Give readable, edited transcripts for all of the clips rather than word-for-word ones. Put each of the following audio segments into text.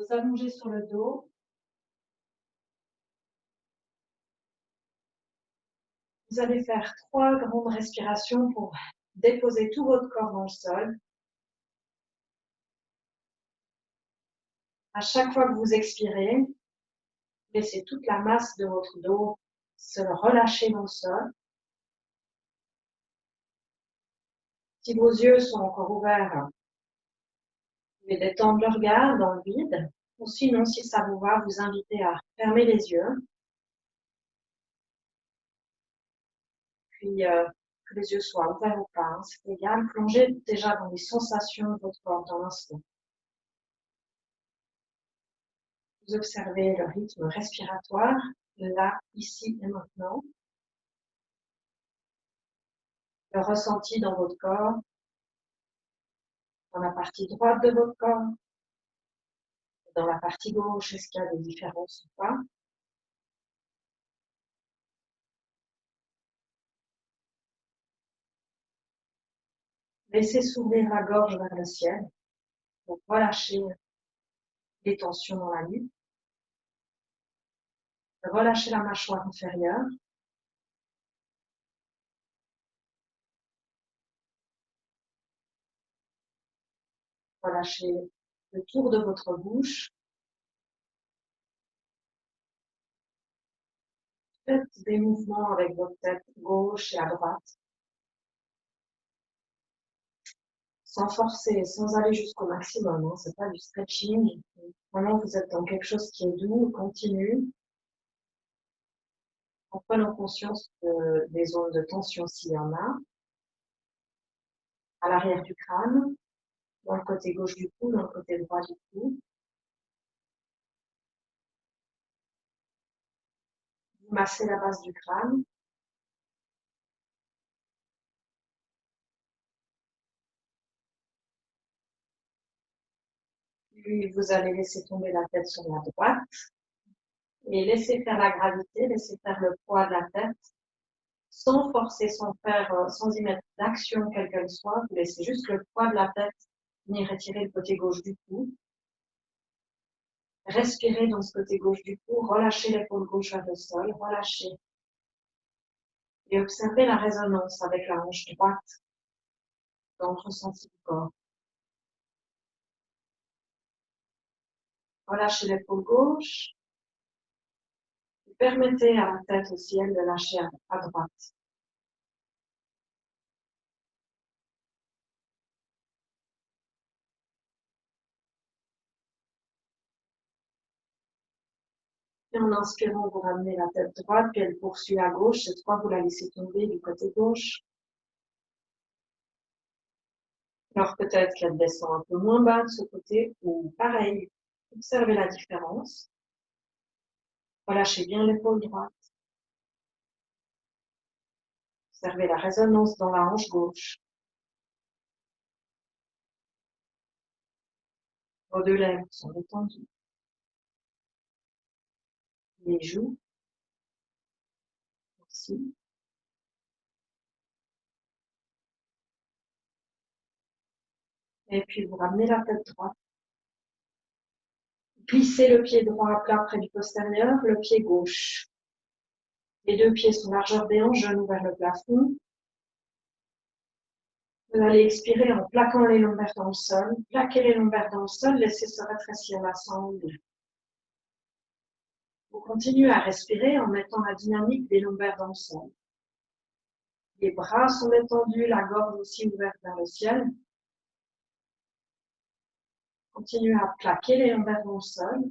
vous allonger sur le dos. Vous allez faire 3 grandes respirations pour déposer tout votre corps dans le sol. À chaque fois que vous expirez, laissez toute la masse de votre dos se relâcher dans le sol. Si vos yeux sont encore ouverts, vous pouvez détendre le regard dans le vide. Ou sinon, si ça vous va, vous invitez à fermer les yeux. Puis, que les yeux soient ouverts ou pas, c'est égal. Plongez déjà dans les sensations de votre corps dans l'instant. Vous observez le rythme respiratoire, là, ici et maintenant. Le ressenti dans votre corps, dans la partie droite de votre corps, dans la partie gauche, est-ce qu'il y a des différences ou pas? Laissez s'ouvrir la gorge vers le ciel pour relâcher les tensions dans la nuque. Relâchez la mâchoire inférieure. Relâchez le tour de votre bouche. Faites des mouvements avec votre tête gauche et à droite. Sans forcer, sans aller jusqu'au maximum. C'est pas du stretching. Vraiment, vous êtes dans quelque chose qui est doux, continu. En prenant conscience des zones de tension s'il y en a. À l'arrière du crâne, dans le côté gauche du cou, dans le côté droit du cou. Vous massez la base du crâne. Puis vous allez laisser tomber la tête sur la droite. Et laissez faire la gravité, laissez faire le poids de la tête. Sans forcer, sans y mettre d'action quelle qu'elle soit. Vous laissez juste le poids de la tête venir étirer le côté gauche du cou. Respirez dans ce côté gauche du cou, relâchez l'épaule gauche vers le sol, relâchez. Et observez la résonance avec la hanche droite dans le ressenti du corps. Relâchez l'épaule gauche. Et permettez à la tête au ciel de lâcher à droite. Et en inspirant, vous ramenez la tête droite, puis elle poursuit à gauche. Cette fois, vous la laissez tomber du côté gauche. Alors peut-être qu'elle descend un peu moins bas de ce côté, ou pareil, observez la différence. Relâchez bien l'épaule droite. Observez la résonance dans la hanche gauche. Vos deux lèvres sont détendues. Les joues aussi. Et puis vous ramenez la tête droite. Glissez le pied droit à plat près du postérieur, le pied gauche. Les deux pieds sont largeur des hanches, genoux vers le plafond. Vous allez expirer en plaquant les lombaires dans le sol. Plaquez les lombaires dans le sol, laissez se rétrécir la sangle. Vous continuez à respirer en mettant la dynamique des lombaires dans le sol. Les bras sont détendus, la gorge aussi ouverte vers le ciel. Continuez à plaquer les lombaires dans le sol.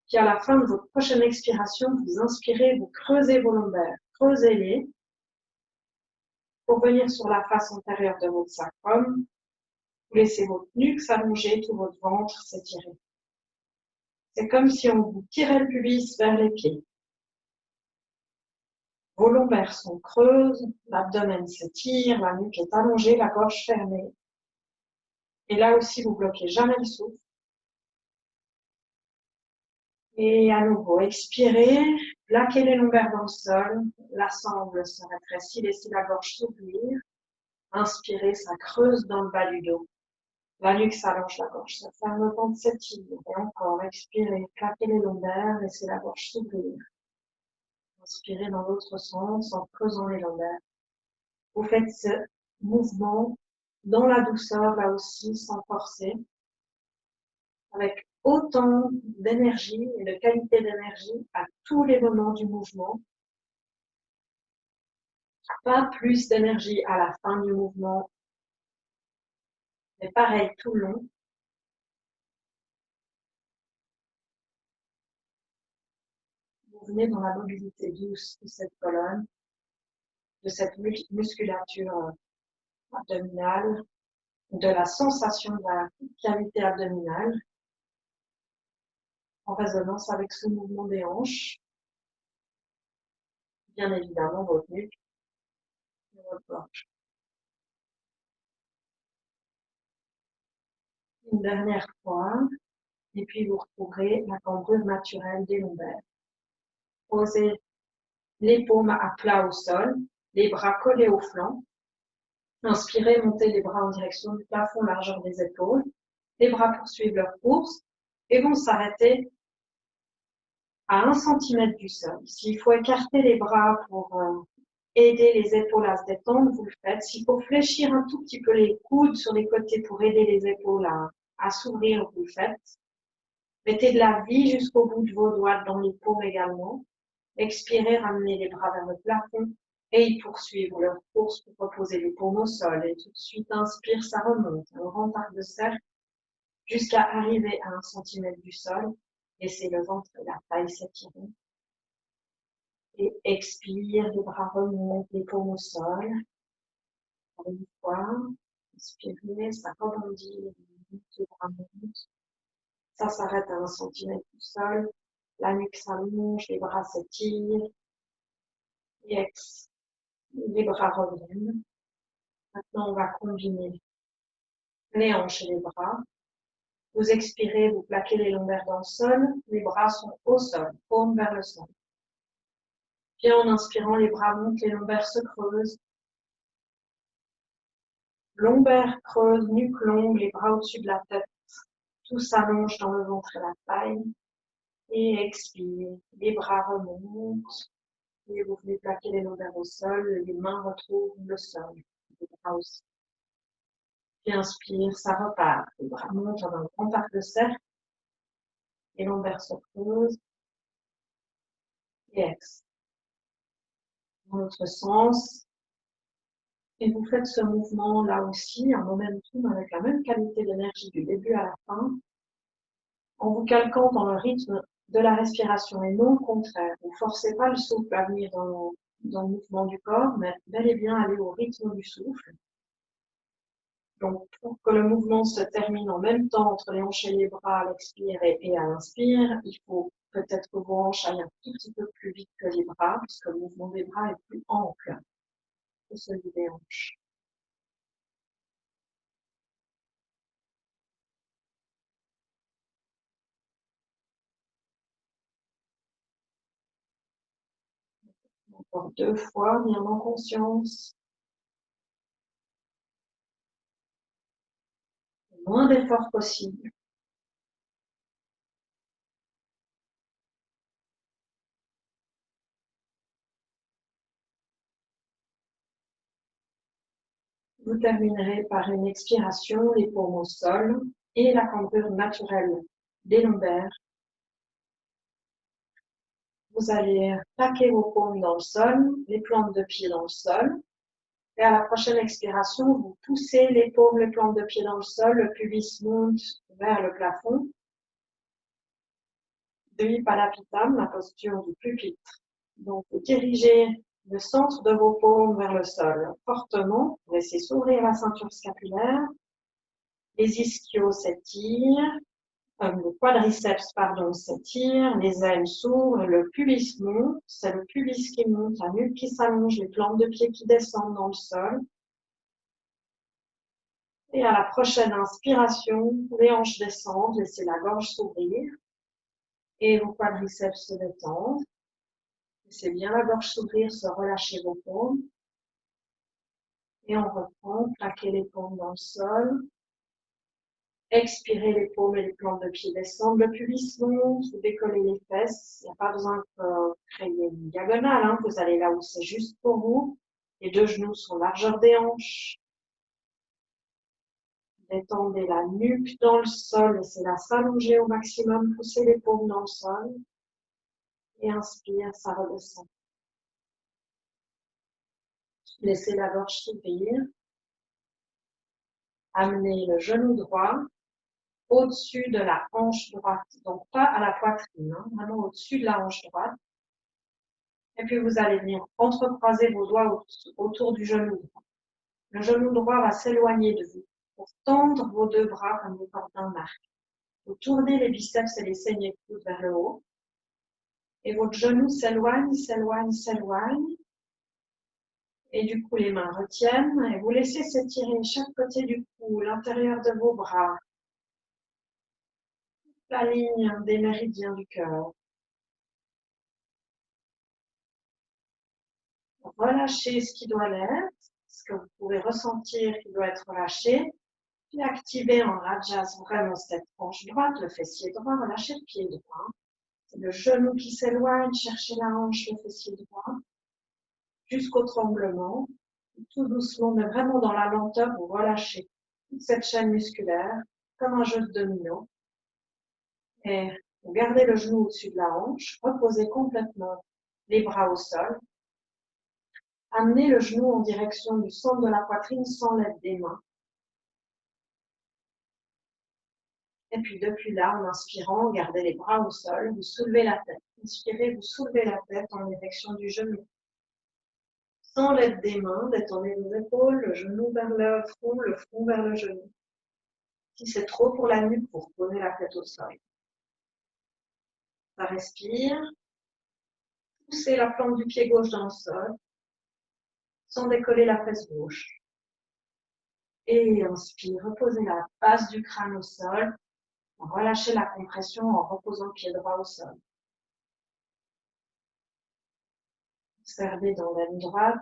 Puis à la fin de votre prochaine expiration, vous inspirez, vous creusez vos lombaires. Creusez-les pour venir sur la face antérieure de votre sacrum. Vous laissez votre nuque s'allonger, tout votre ventre s'étirer. C'est comme si on vous tirait le pubis vers les pieds. Vos lombaires sont creuses, l'abdomen s'étire, la nuque est allongée, la gorge fermée. Et là aussi, vous bloquez jamais le souffle. Et à nouveau, expirez, plaquez les lombaires dans le sol, la sangle se rétrécit, laissez la gorge s'ouvrir. Inspirez, ça creuse dans le bas du dos. La nuque s'allonge, la gorge se ferme, le ventre s'étire. Et encore, expirez, claquez les lombaires, laissez la gorge s'ouvrir. Inspirez dans l'autre sens en creusant les lombaires. Vous faites ce mouvement dans la douceur, là aussi, sans forcer, avec autant d'énergie et de qualité d'énergie à tous les moments du mouvement. Pas plus d'énergie à la fin du mouvement, mais pareil tout le long. Vous venez dans la mobilité douce de cette colonne, de cette musculature abdominale, de la sensation de la cavité abdominale, en résonance avec ce mouvement des hanches, bien évidemment votre nuque et votre gorge. Une dernière fois, et puis vous retrouverez la cambrure naturelle des lombaires. Posez les paumes à plat au sol, les bras collés au flanc. Inspirez, montez les bras en direction du plafond, largeur des épaules. Les bras poursuivent leur course et vont s'arrêter à 1 cm du sol. S'il faut écarter les bras pour aider les épaules à se détendre, vous le faites. S'il faut fléchir un tout petit peu les coudes sur les côtés pour aider les épaules à s'ouvrir, vous le faites. Mettez de la vie jusqu'au bout de vos doigts dans les paumes également. Expirez, ramenez les bras vers le plafond et ils poursuivent leur course pour reposer les paumes au sol. Et tout de suite, inspire, ça remonte. Un grand arc de cercle jusqu'à arriver à 1 cm du sol. Laissez le ventre et la taille s'étirer. Et expire, les bras remontent, les paumes au sol. Encore une fois, inspirez, ça rebondit, les bras montent. Ça s'arrête à 1 cm du sol. La nuque s'allonge, les bras s'étirent. Et les bras reviennent. Maintenant, on va combiner les hanches et les bras. Vous expirez, vous plaquez les lombaires dans le sol. Les bras sont au sol, paume vers le sol. Puis en inspirant, les bras montent, les lombaires se creusent. Lombaires creuse, nuque longue, les bras au-dessus de la tête. Tout s'allonge dans le ventre et la taille. Et expire, les bras remontent. Et vous venez plaquer les lombaires au sol, les mains retrouvent le sol. Les bras aussi. Puis inspire, ça repart. Les bras montent dans un grand arc de cercle. Les lombaires se creusent. Et expire. Dans l'autre sens. Et vous faites ce mouvement là aussi, en momentum, avec la même qualité d'énergie du début à la fin, en vous calquant dans le rythme de la respiration et non le contraire. Vous ne forcez pas le souffle à venir dans le mouvement du corps, mais bel et bien aller au rythme du souffle. Donc, pour que le mouvement se termine en même temps entre les hanches et les bras à l'expire et à l'inspire, il faut peut-être que vos hanches aillent un tout petit peu plus vite que les bras, puisque le mouvement des bras est plus ample que celui des hanches. Encore 2 fois, bien en conscience. Le moins d'efforts possible. Vous terminerez par une expiration, les paumes au sol et la cambrure naturelle des lombaires. Vous allez plaquer vos paumes dans le sol, les plantes de pied dans le sol. Et à la prochaine expiration, vous poussez les paumes, les plantes de pied dans le sol, le pubis monte vers le plafond. Dvipalapitam, la posture du pupitre. Donc, vous dirigez le centre de vos paumes vers le sol fortement. Vous laissez s'ouvrir la ceinture scapulaire. Les ischios s'étirent. Le quadriceps, s'étire, les ailes s'ouvrent, le pubis monte, c'est le pubis qui monte, la nuque qui s'allonge, les plantes de pied qui descendent dans le sol. Et à la prochaine inspiration, les hanches descendent, laissez la gorge s'ouvrir et vos quadriceps se détendent. Laissez bien la gorge s'ouvrir, se relâcher vos paumes. Et on reprend, plaquez les paumes dans le sol. Expirez, les paumes et les plantes de pied descendent. Le pubis monte, vous décollez les fesses. Il n'y a pas besoin de créer une diagonale, hein. Vous allez là où c'est juste pour vous. Les deux genoux sont largeur des hanches. Détendez la nuque dans le sol, laissez-la s'allonger au maximum, poussez les paumes dans le sol. Et inspire, ça redescend. Laissez la gorge s'ouvrir. Amenez le genou droit au-dessus de la hanche droite, donc pas à la poitrine, hein, vraiment au-dessus de la hanche droite. Et puis vous allez venir entrecroiser vos doigts autour du genou droit. Le genou droit va s'éloigner de vous pour tendre vos deux bras comme les cordes d'un arc. Vous tournez les biceps et les saignées de coude vers le haut. Et votre genou s'éloigne, s'éloigne, s'éloigne. Et du coup, les mains retiennent et vous laissez s'étirer chaque côté du cou, l'intérieur de vos bras, la ligne des méridiens du cœur. Relâchez ce qui doit l'être, ce que vous pouvez ressentir qui doit être relâché. Puis activez en rajas vraiment cette hanche droite, le fessier droit, relâchez le pied droit. C'est le genou qui s'éloigne, cherchez la hanche, le fessier droit, jusqu'au tremblement. Tout doucement, mais vraiment dans la lenteur, vous relâchez toute cette chaîne musculaire, comme un jeu de domino. Et vous gardez le genou au-dessus de la hanche, reposez complètement les bras au sol. Amenez le genou en direction du centre de la poitrine sans l'aide des mains. Et puis depuis là, en inspirant, gardez les bras au sol, vous soulevez la tête. Inspirez, vous soulevez la tête en direction du genou. Sans l'aide des mains, détendez vos épaules, le genou vers le front vers le genou. Si c'est trop pour la nuque, vous reposez la tête au sol. Ça respire. Poussez la plante du pied gauche dans le sol, sans décoller la fesse gauche. Et inspire, reposez la base du crâne au sol. Relâchez la compression en reposant le pied droit au sol. Observez dans l'aine droite.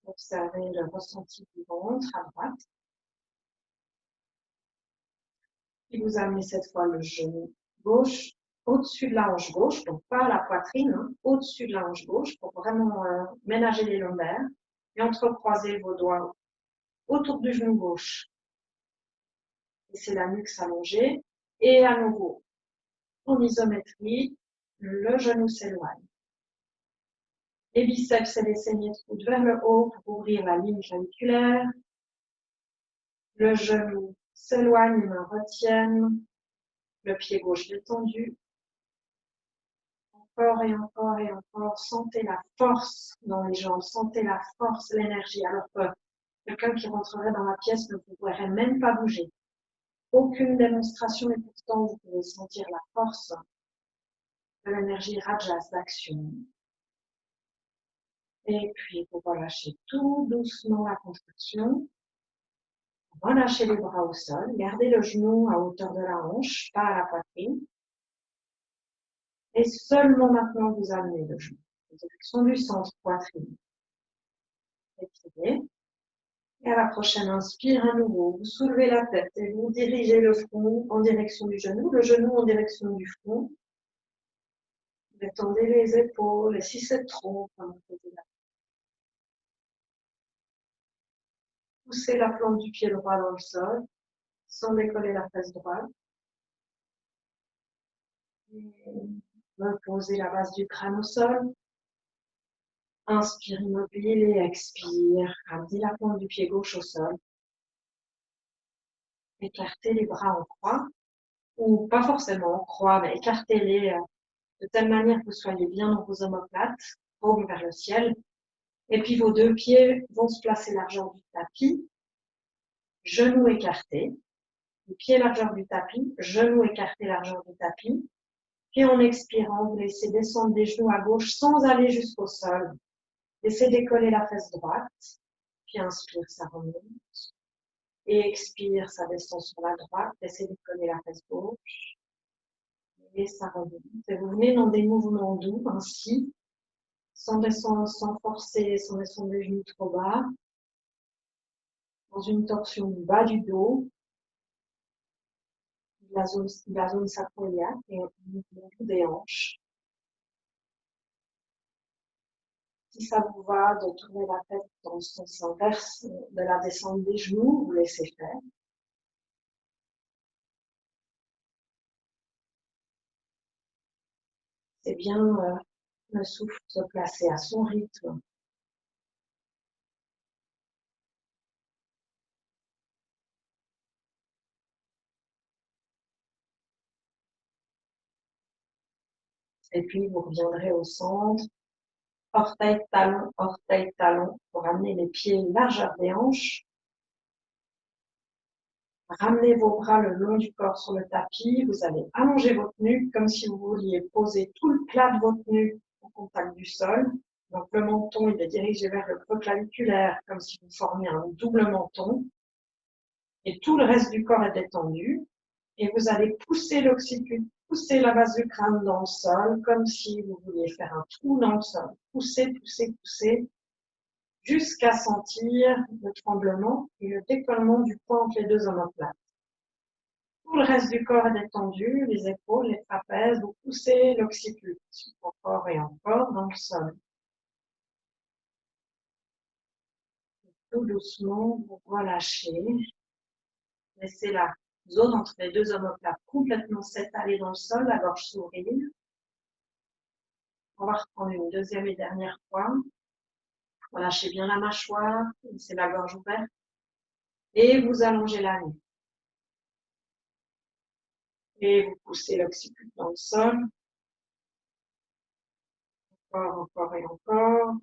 Observez le ressenti du ventre à droite. Et vous amenez cette fois le genou gauche au-dessus de la hanche gauche, donc pas la poitrine, hein, au-dessus de la hanche gauche pour vraiment ménager les lombaires. Et entrecroisez vos doigts autour du genou gauche. Laissez la nuque s'allonger. Et à nouveau, en isométrie, le genou s'éloigne. Les biceps et les saignées de coude vers le haut pour ouvrir la ligne claviculaire. Le genou s'éloigne, les mains retiennent. Le pied gauche détendu. Encore et encore et encore. Sentez la force dans les jambes. Sentez la force, l'énergie. Alors que quelqu'un qui rentrerait dans la pièce ne pourrait même pas bouger. Aucune démonstration et pourtant vous pouvez sentir la force de l'énergie rajas d'action. Et puis vous relâchez tout doucement la contraction. Relâchez les bras au sol. Gardez le genou à hauteur de la hanche, pas à la poitrine. Et seulement maintenant vous amenez le genou en direction du centre poitrine. Étirez. Et à la prochaine inspire à nouveau, vous soulevez la tête et vous dirigez le front en direction du genou, le genou en direction du front. Détendez les épaules et si c'est trop, poussez la plante du pied droit dans le sol sans décoller la face droite. Reposez la base du crâne au sol. Inspire immobile et expire. Ramenez la plante du pied gauche au sol. Écartez les bras en croix, ou pas forcément en croix, mais écartez-les de telle manière que vous soyez bien dans vos omoplates, paume vers le ciel. Et puis vos deux pieds vont se placer largeur du tapis, genoux écartés. Les pieds largeur du tapis, genoux écartés largeur du tapis. Puis en expirant, vous laissez descendre des genoux à gauche sans aller jusqu'au sol. Laissez décoller la fesse droite. Puis inspire, ça remonte. Et expire, ça descend sur la droite. Laissez décoller la fesse gauche. Et ça remonte. Et vous venez dans des mouvements doux, ainsi, sans descendre, sans forcer, sans descendre les genoux trop bas. Dans une torsion du bas du dos. la zone sacroiliaque et au niveau des hanches. Si ça vous va de tourner la tête dans le sens inverse de la descente des genoux, vous laissez faire. C'est bien le souffle se placer à son rythme. Et puis, vous reviendrez au centre. Orteil, talon, pour ramener les pieds largeur des hanches. Ramenez vos bras le long du corps sur le tapis. Vous allez allonger votre nuque comme si vous vouliez poser tout le plat de votre nuque au contact du sol. Donc, le menton, il est dirigé vers le creux claviculaire, comme si vous formiez un double menton. Et tout le reste du corps est détendu. Et vous allez pousser l'occiput, pousser la base du crâne dans le sol, comme si vous vouliez faire un trou dans le sol. Poussez, poussez, poussez, jusqu'à sentir le tremblement et le décollement du poing entre les deux omoplates. Tout le reste du corps est détendu, les épaules, les trapèzes, vous poussez l'occiput encore et encore dans le sol. Tout doucement, vous relâchez. Laissez la zone entre les deux omoplates complètement s'étaler dans le sol, la gorge s'ouvrir. On va reprendre une deuxième et dernière fois. Relâchez bien la mâchoire, laissez la gorge ouverte. Et vous allongez la nuque. Et vous poussez l'occiput dans le sol. Encore et encore.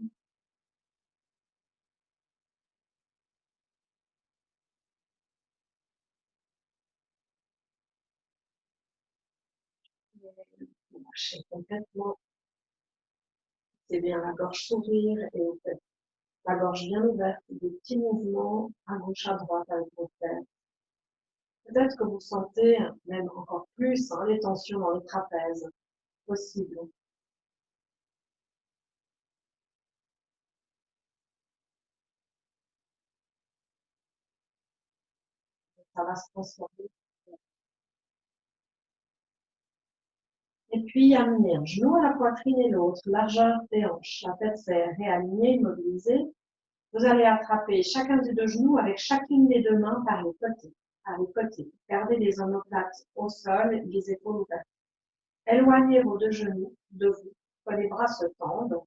Vous lâchez complètement. C'est bien la gorge s'ouvrir et vous faites la gorge bien ouverte, des petits mouvements à gauche, à droite avec vos têtes. Peut-être que vous sentez même encore plus les tensions dans les trapèzes possible. Ça va se transformer. Et puis, amener un genou à la poitrine et l'autre, largeur des hanches. La tête s'est réalignée, immobilisée. Vous allez attraper chacun des deux genoux avec chacune des deux mains par les côtés. Par les côtés. Gardez les omoplates au sol, les épaules ouvertes. Éloignez vos deux genoux de vous. Quand les bras se tendent,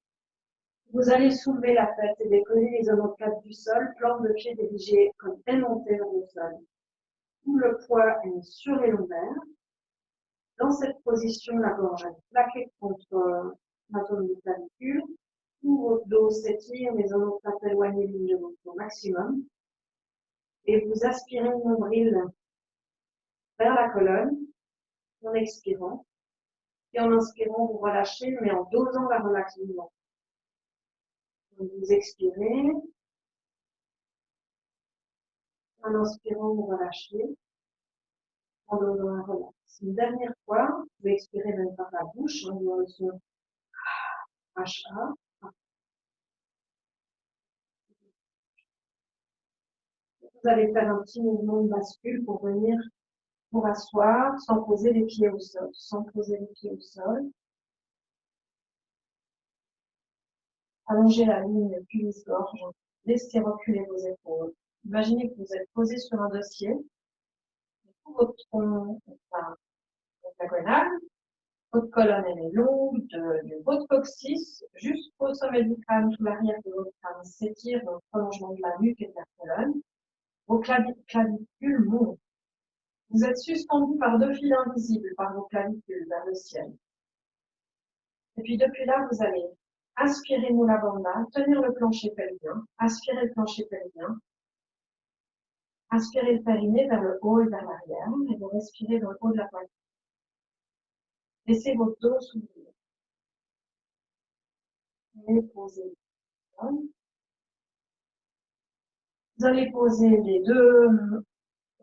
vous allez soulever la tête et décoller les omoplates du sol, plante de pied dirigé comme aimanté vers le sol. Tout le poids est sur les lombaires. Dans cette position, la gorge est plaquée contre la zone du clavicule. Tout votre dos s'étire, les omoplates éloignées de votre maximum. Et vous aspirez le nombril vers la colonne en expirant. Et en inspirant, vous relâchez, mais en dosant la relaxation. Vous expirez. En inspirant, vous relâchez. En dosant la relax. Une dernière fois, vous expirez même par la bouche, en disant le son HA. Vous allez faire un petit mouvement de bascule pour venir pour asseoir sans poser les pieds au sol. Sans poser les pieds au sol. Allongez la ligne cuisse-gorge. Laissez reculer vos épaules. Imaginez que vous êtes posé sur un dossier. Tout votre tronc est en diagonale. Votre colonne est longue de votre coccyx jusqu'au sommet du crâne. Tout l'arrière de votre crâne s'étire dans le prolongement de la nuque et de la colonne. Vos clavicules montent. Vous êtes suspendu par deux fils invisibles par vos clavicules vers le ciel. Et puis depuis là, vous allez inspirer Mula Bandha, tenir le plancher pelvien, aspirer le plancher pelvien, inspirer le périnée vers le haut et vers l'arrière, et vous respirez dans le haut de la poitrine. Laissez votre dos s'ouvrir. Et posez. Vous allez poser les deux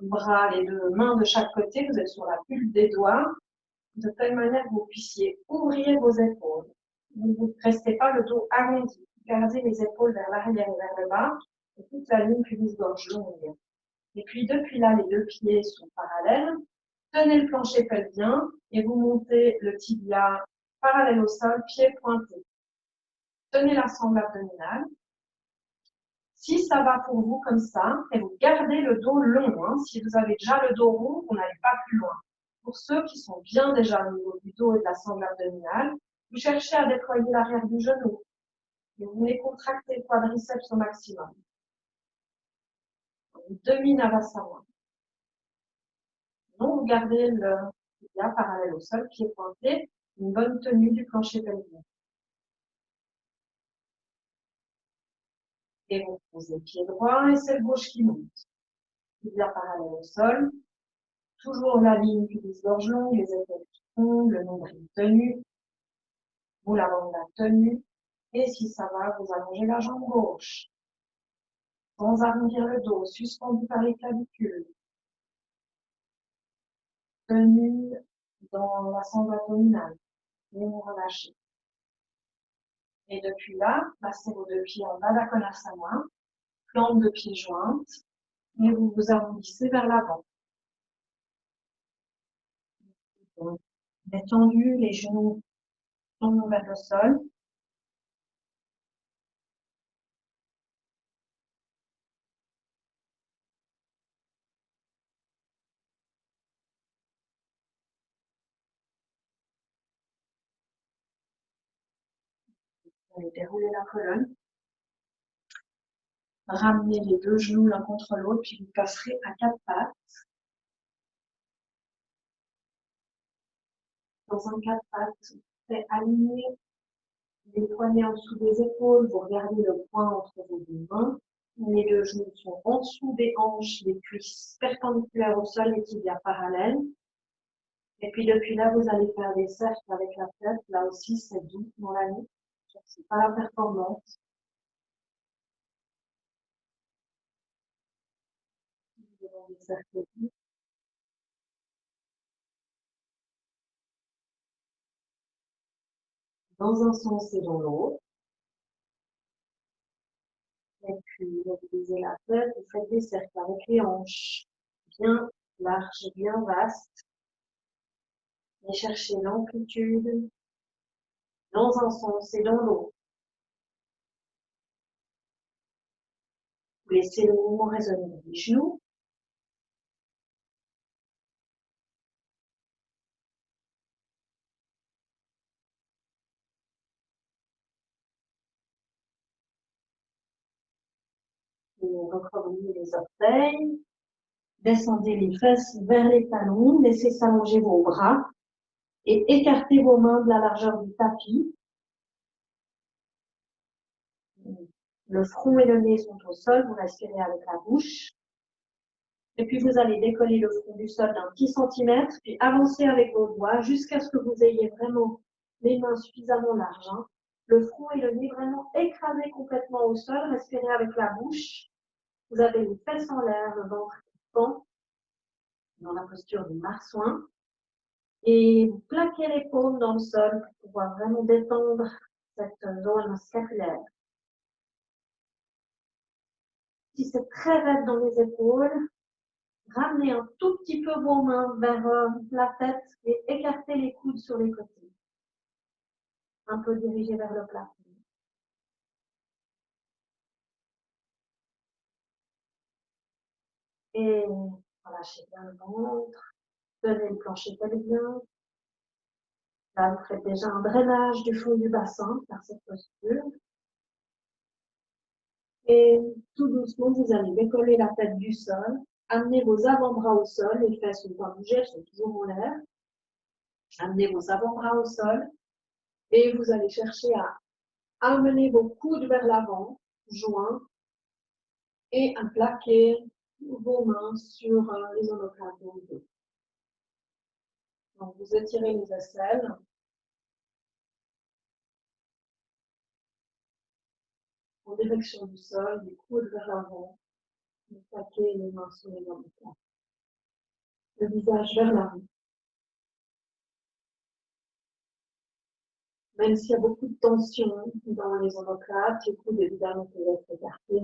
bras, les deux mains de chaque côté, vous êtes sur la pulpe des doigts, de telle manière que vous puissiez ouvrir vos épaules. Vous ne restez pas le dos arrondi. Gardez les épaules vers l'arrière et vers le bas, et toute la ligne cuisse-gorge longue. Et puis, depuis là, les deux pieds sont parallèles. Tenez le plancher pelvien et vous montez le tibia parallèle au sol, pied pointé. Tenez la sangle abdominale. Si ça va pour vous comme ça, et vous gardez le dos long. Hein. Si vous avez déjà le dos rond, vous n'allez pas plus loin. Pour ceux qui sont bien déjà au niveau du dos et de la sangle abdominale, vous cherchez à déployer l'arrière du genou. Et vous venez contracter le quadriceps au maximum. Demi-navasana. Donc, vous gardez le tibia parallèle au sol, pied pointé, une bonne tenue du plancher pelvien. Et vous posez pied droit et c'est le gauche qui monte. Tibia parallèle au sol. Toujours la ligne du gorge longue, les épaules qui tombent, le nombril tenu. Vous l'avant de la tenue. Et si ça va, vous allongez la jambe gauche. Sans arrondir le dos, suspendu par les clavicules. Tenue dans la sangle abdominale. Et vous relâchez. Et depuis là, placez vos deux pieds en bas d'Akonasana, plante de pieds jointes, et vous vous arrondissez vers l'avant. Détendu, les genoux tombent vers le sol. Vous allez dérouler la colonne. Ramenez les deux genoux l'un contre l'autre, puis vous passerez à quatre pattes. Dans un quatre pattes, fait aligner les poignets en dessous des épaules, vous regardez le point entre vos deux mains. Les deux genoux sont en dessous des hanches, les cuisses perpendiculaires au sol, les tibias parallèles. Et puis depuis là, vous allez faire des cercles avec la tête. Là aussi, c'est doux dans la nuque. C'est pas la performance. Des cercles doux. Dans un sens et dans l'autre. Et puis, vous utilisez la tête, vous faites des cercles avec les hanches bien larges, bien vastes. Et cherchez l'amplitude dans un sens et dans l'autre. Vous laissez le mouvement résonner des genoux. Vous recroquevillez les orteils. Descendez les fesses vers les talons. Laissez s'allonger vos bras. Et écartez vos mains de la largeur du tapis. Le front et le nez sont au sol. Vous respirez avec la bouche. Et puis, vous allez décoller le front du sol d'un petit centimètre, puis avancer avec vos doigts jusqu'à ce que vous ayez vraiment les mains suffisamment larges. Hein. Le front et le nez vraiment écrasés complètement au sol. Respirez avec la bouche. Vous avez les fesses en l'air, le ventre qui pend dans la posture du marsouin. Et vous plaquez les paumes dans le sol pour pouvoir vraiment détendre cette zone scapulaire. Si c'est très raide dans les épaules, ramenez un tout petit peu vos mains vers la tête et écartez les coudes sur les côtés. Un peu dirigé vers le plafond. Et relâchez bien le ventre. Tenez le plancher pelvien. Là, vous faites déjà un drainage du fond du bassin par cette posture. Et tout doucement, vous allez décoller la tête du sol. Amenez vos avant-bras au sol. Les fesses ne sont pas bougées, elles sont toujours en l'air. Amenez vos avant-bras au sol. Et vous allez chercher à amener vos coudes vers l'avant, joints, et à plaquer vos mains sur les omoplates dans le dos. Donc, vous étirez les aisselles. En direction du sol, les coudes vers l'avant. Vous plaquez les mains sur les omoplates. Le visage vers l'avant. Même s'il y a beaucoup de tension dans les omoplates, les coudes évidemment peuvent être écartés.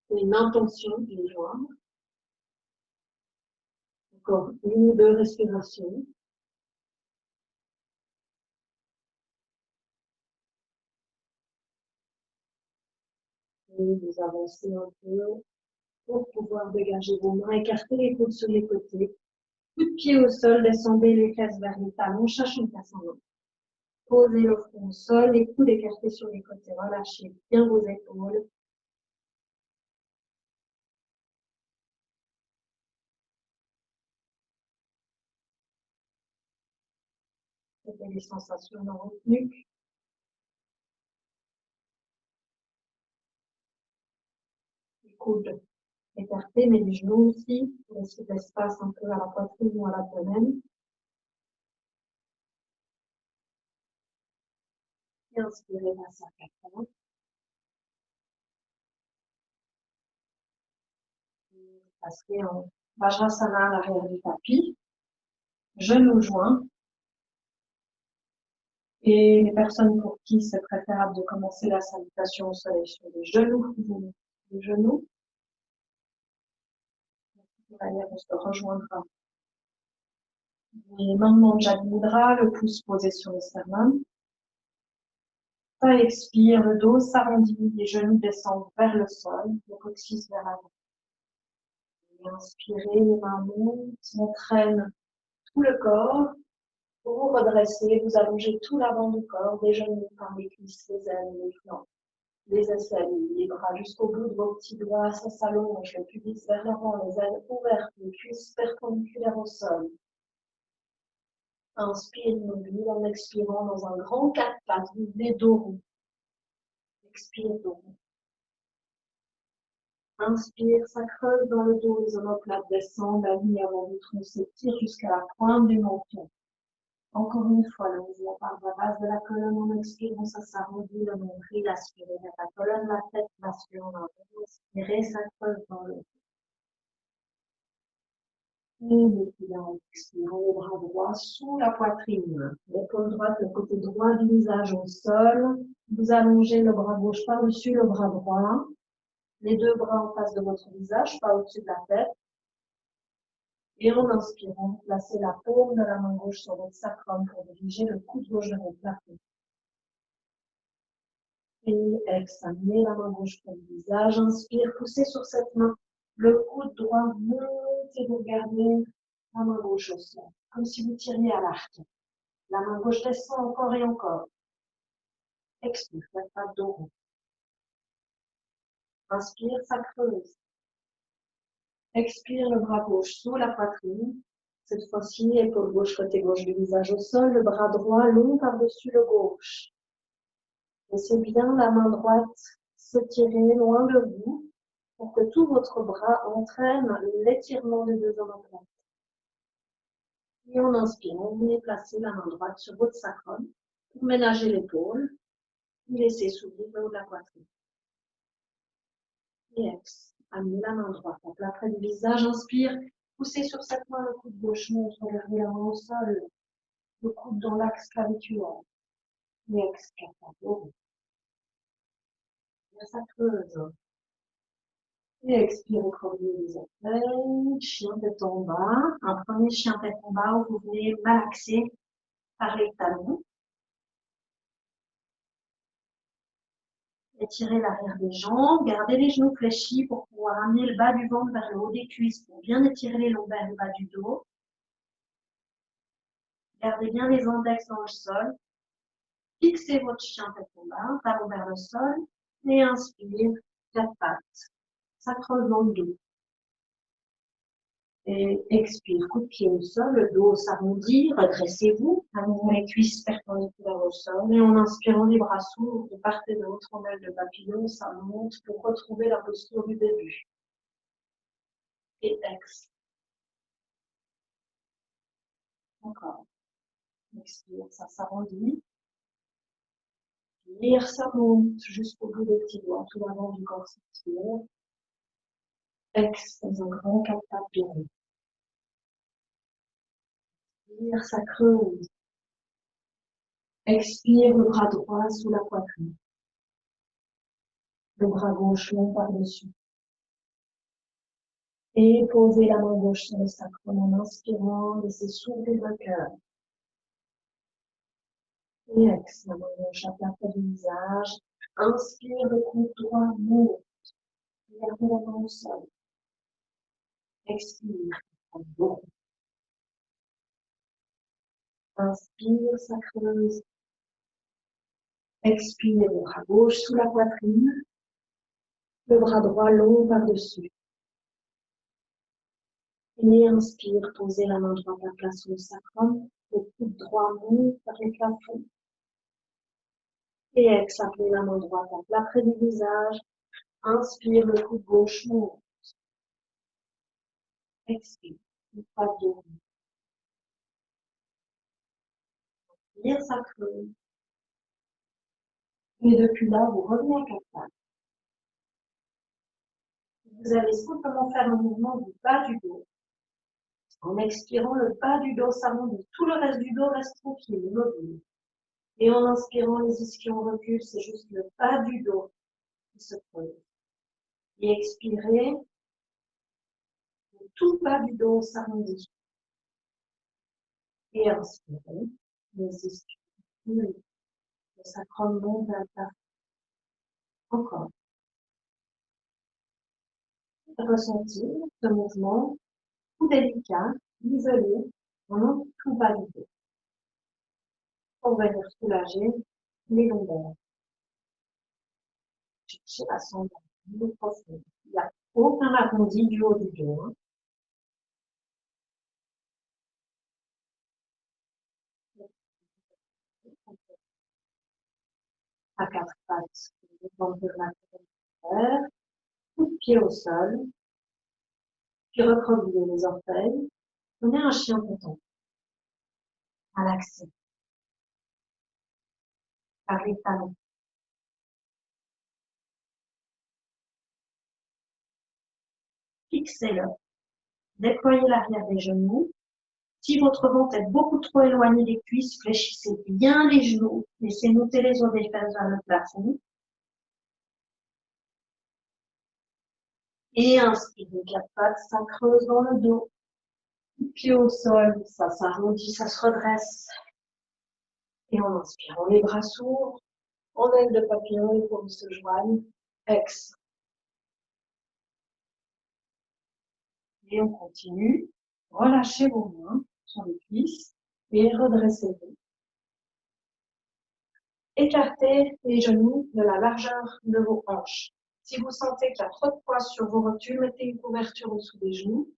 C'est une intention de les joindre. Encore une ou deux respirations. Et vous avancez un peu pour pouvoir dégager vos mains, écarter les coudes sur les côtés. Coup de pied au sol, descendez les fesses vers les talons, cherchez une place en haut. Posez le front au sol, les coudes écartés sur les côtés, relâchez bien vos épaules. Faites les sensations dans votre nuque. Les coudes écartés, mais les genoux aussi, pour laisser de l'espace un peu à la poitrine ou à l'abdomen. Et inspirez, passez à quatre ans. Passez en Vajrasana à l'arrière du tapis, genoux joints. Et les personnes pour qui c'est préférable de commencer la salutation au soleil sur les genoux, les genoux, de manière on se rejoindra. Les mains de Manjari Mudra, le pouce posé sur le sternum. Ça expire, le dos s'arrondit, les genoux descendent vers le sol, le coccyx vers l'avant. Inspirez, les mains montent, on traîne tout le corps. Pour vous redresser, vous allongez tout l'avant du corps, des genoux par les cuisses, les ailes, les flancs, les aisselles, les bras jusqu'au bout de vos petits doigts, ça s'allonge, le pubis vers l'avant, les ailes ouvertes, les cuisses perpendiculaires au sol. Inspire immobile en expirant dans un grand quatre pattes, vous venez dos rond. Expire dos rond. Inspire, ça creuse dans le dos, les omoplates descendent, la ligne avant du tronc s'étire jusqu'à la pointe du menton. Encore une fois, le mouvement par la base de la colonne en expirant, ça s'arrondit, le nombril, aspirez vers la colonne, la tête bascule en avant, inspirez, ça creuse dans le dos. Et depuis là, en expirant, le bras droit sous la poitrine, l'épaule droite, le côté droit du visage au sol, vous allongez le bras gauche par-dessus le bras droit, les deux bras en face de votre visage, pas au-dessus de la tête. Et en inspirant, vous placez la paume de la main gauche sur votre sacrum pour diriger le coude gauche de votre plafond. Et examinez la main gauche pour le visage. Inspire, poussez sur cette main. Le coude droit monte et vous regardez la main gauche au sol, comme si vous tiriez à l'arc. La main gauche descend encore et encore. Expire, faites pas de dos rond. Inspire, ça creuse. Expire, le bras gauche sous la poitrine. Cette fois-ci, épaule gauche, côté gauche du visage au sol, le bras droit long par-dessus le gauche. Laissez bien la main droite s'étirer loin de vous pour que tout votre bras entraîne l'étirement des deux omoplates. Et en inspirant, vous venez placer la main droite sur votre sacrum pour ménager l'épaule et laisser s'ouvrir le haut de la poitrine. Et ex, amenez la main droite à plat près du visage, inspire, poussez sur cette main le coude gauche, montre, regardez la main au sol, le coude dans l'axe claviculaire. Et expire, ça creuse. Et expire au creux des orteils, chien tête en bas. Un premier chien tête en bas où vous venez malaxer par les talons. Étirez l'arrière des jambes, gardez les genoux fléchis pour pouvoir amener le bas du ventre vers le haut des cuisses pour bien étirer les lombaires et le bas du dos. Gardez bien les index dans le sol. Fixez votre chien tête en bas, talon vers le sol. Et inspire, quatre pattes. Ça creuse dans le dos. Et expire, coup de pied au sol, le dos s'arrondit, redressez-vous, amenez les cuisses perpendiculaires au sol, et en inspirant, les bras s'ouvrent de part et d'autre en aile de papillon, ça monte pour retrouver la posture du début. Et expire. Encore. Expire, ça s'arrondit. Lire, ça monte jusqu'au bout des petits doigts, tout l'avant du corps s'étire. Expire, un grand quatre papillons. Lire, ça creuse. Expire, le bras droit sous la poitrine. Le bras gauche long par-dessus. Et posez la main gauche sur le sacrum en inspirant, laissez s'ouvrir le cœur. Et ex, la main gauche à plat du visage. Inspire, le coude droit monte. Gardez la main au sol. Expire, bon. Inspire, ça creuse. Expire, le bras gauche sous la poitrine. Le bras droit long par-dessus. Et inspire, posez la main droite à plat sur le sacrum. Le coude droit monte vers le plafond. Et ex, appelez la main droite à plat près du visage. Inspire, le coude gauche monte. Expire, une fois deux. Inspire, ça creuse. Et depuis là, vous revenez à quatre pattes. Vous allez simplement faire un mouvement du bas du dos. En expirant, le bas du dos s'arrondit. Tout le reste du dos reste tranquille, immobile. Et en inspirant, les ischions reculent, c'est juste le bas du dos qui se creuse. Et expirez, tout le bas du dos s'arrondit. Et inspirez, les ischions reculent. Le sacrum monte vers le plafond. Encore. Ressentir ce mouvement tout délicat, isolé, vraiment tout bas du dos. Pour venir soulager les lombaires. Cherchez à s'endormir le profond. Il n'y a aucun arrondi du haut du dos. Hein. À quatre pattes, étendre la terre, coup de pied au sol, puis recroqueviller les orteils. Prenez un chien content. Relaxez. Par les talons. Fixez-le. Déployez l'arrière des genoux. Si votre ventre est beaucoup trop éloigné des cuisses, fléchissez bien les genoux. Laissez monter les os des fesses vers le plafond. Et inspirez quatre pattes, ça creuse dans le dos. Pied au sol, ça s'arrondit, ça se redresse. Et en inspirant, les bras s'ouvrent. En aile de papillon, les paumes se joignent. Ex. Et on continue. Relâchez vos mains sur les cuisses et redressez-vous. Écartez les genoux de la largeur de vos hanches. Si vous sentez qu'il y a trop de poids sur vos rotules, mettez une couverture au-dessous des genoux.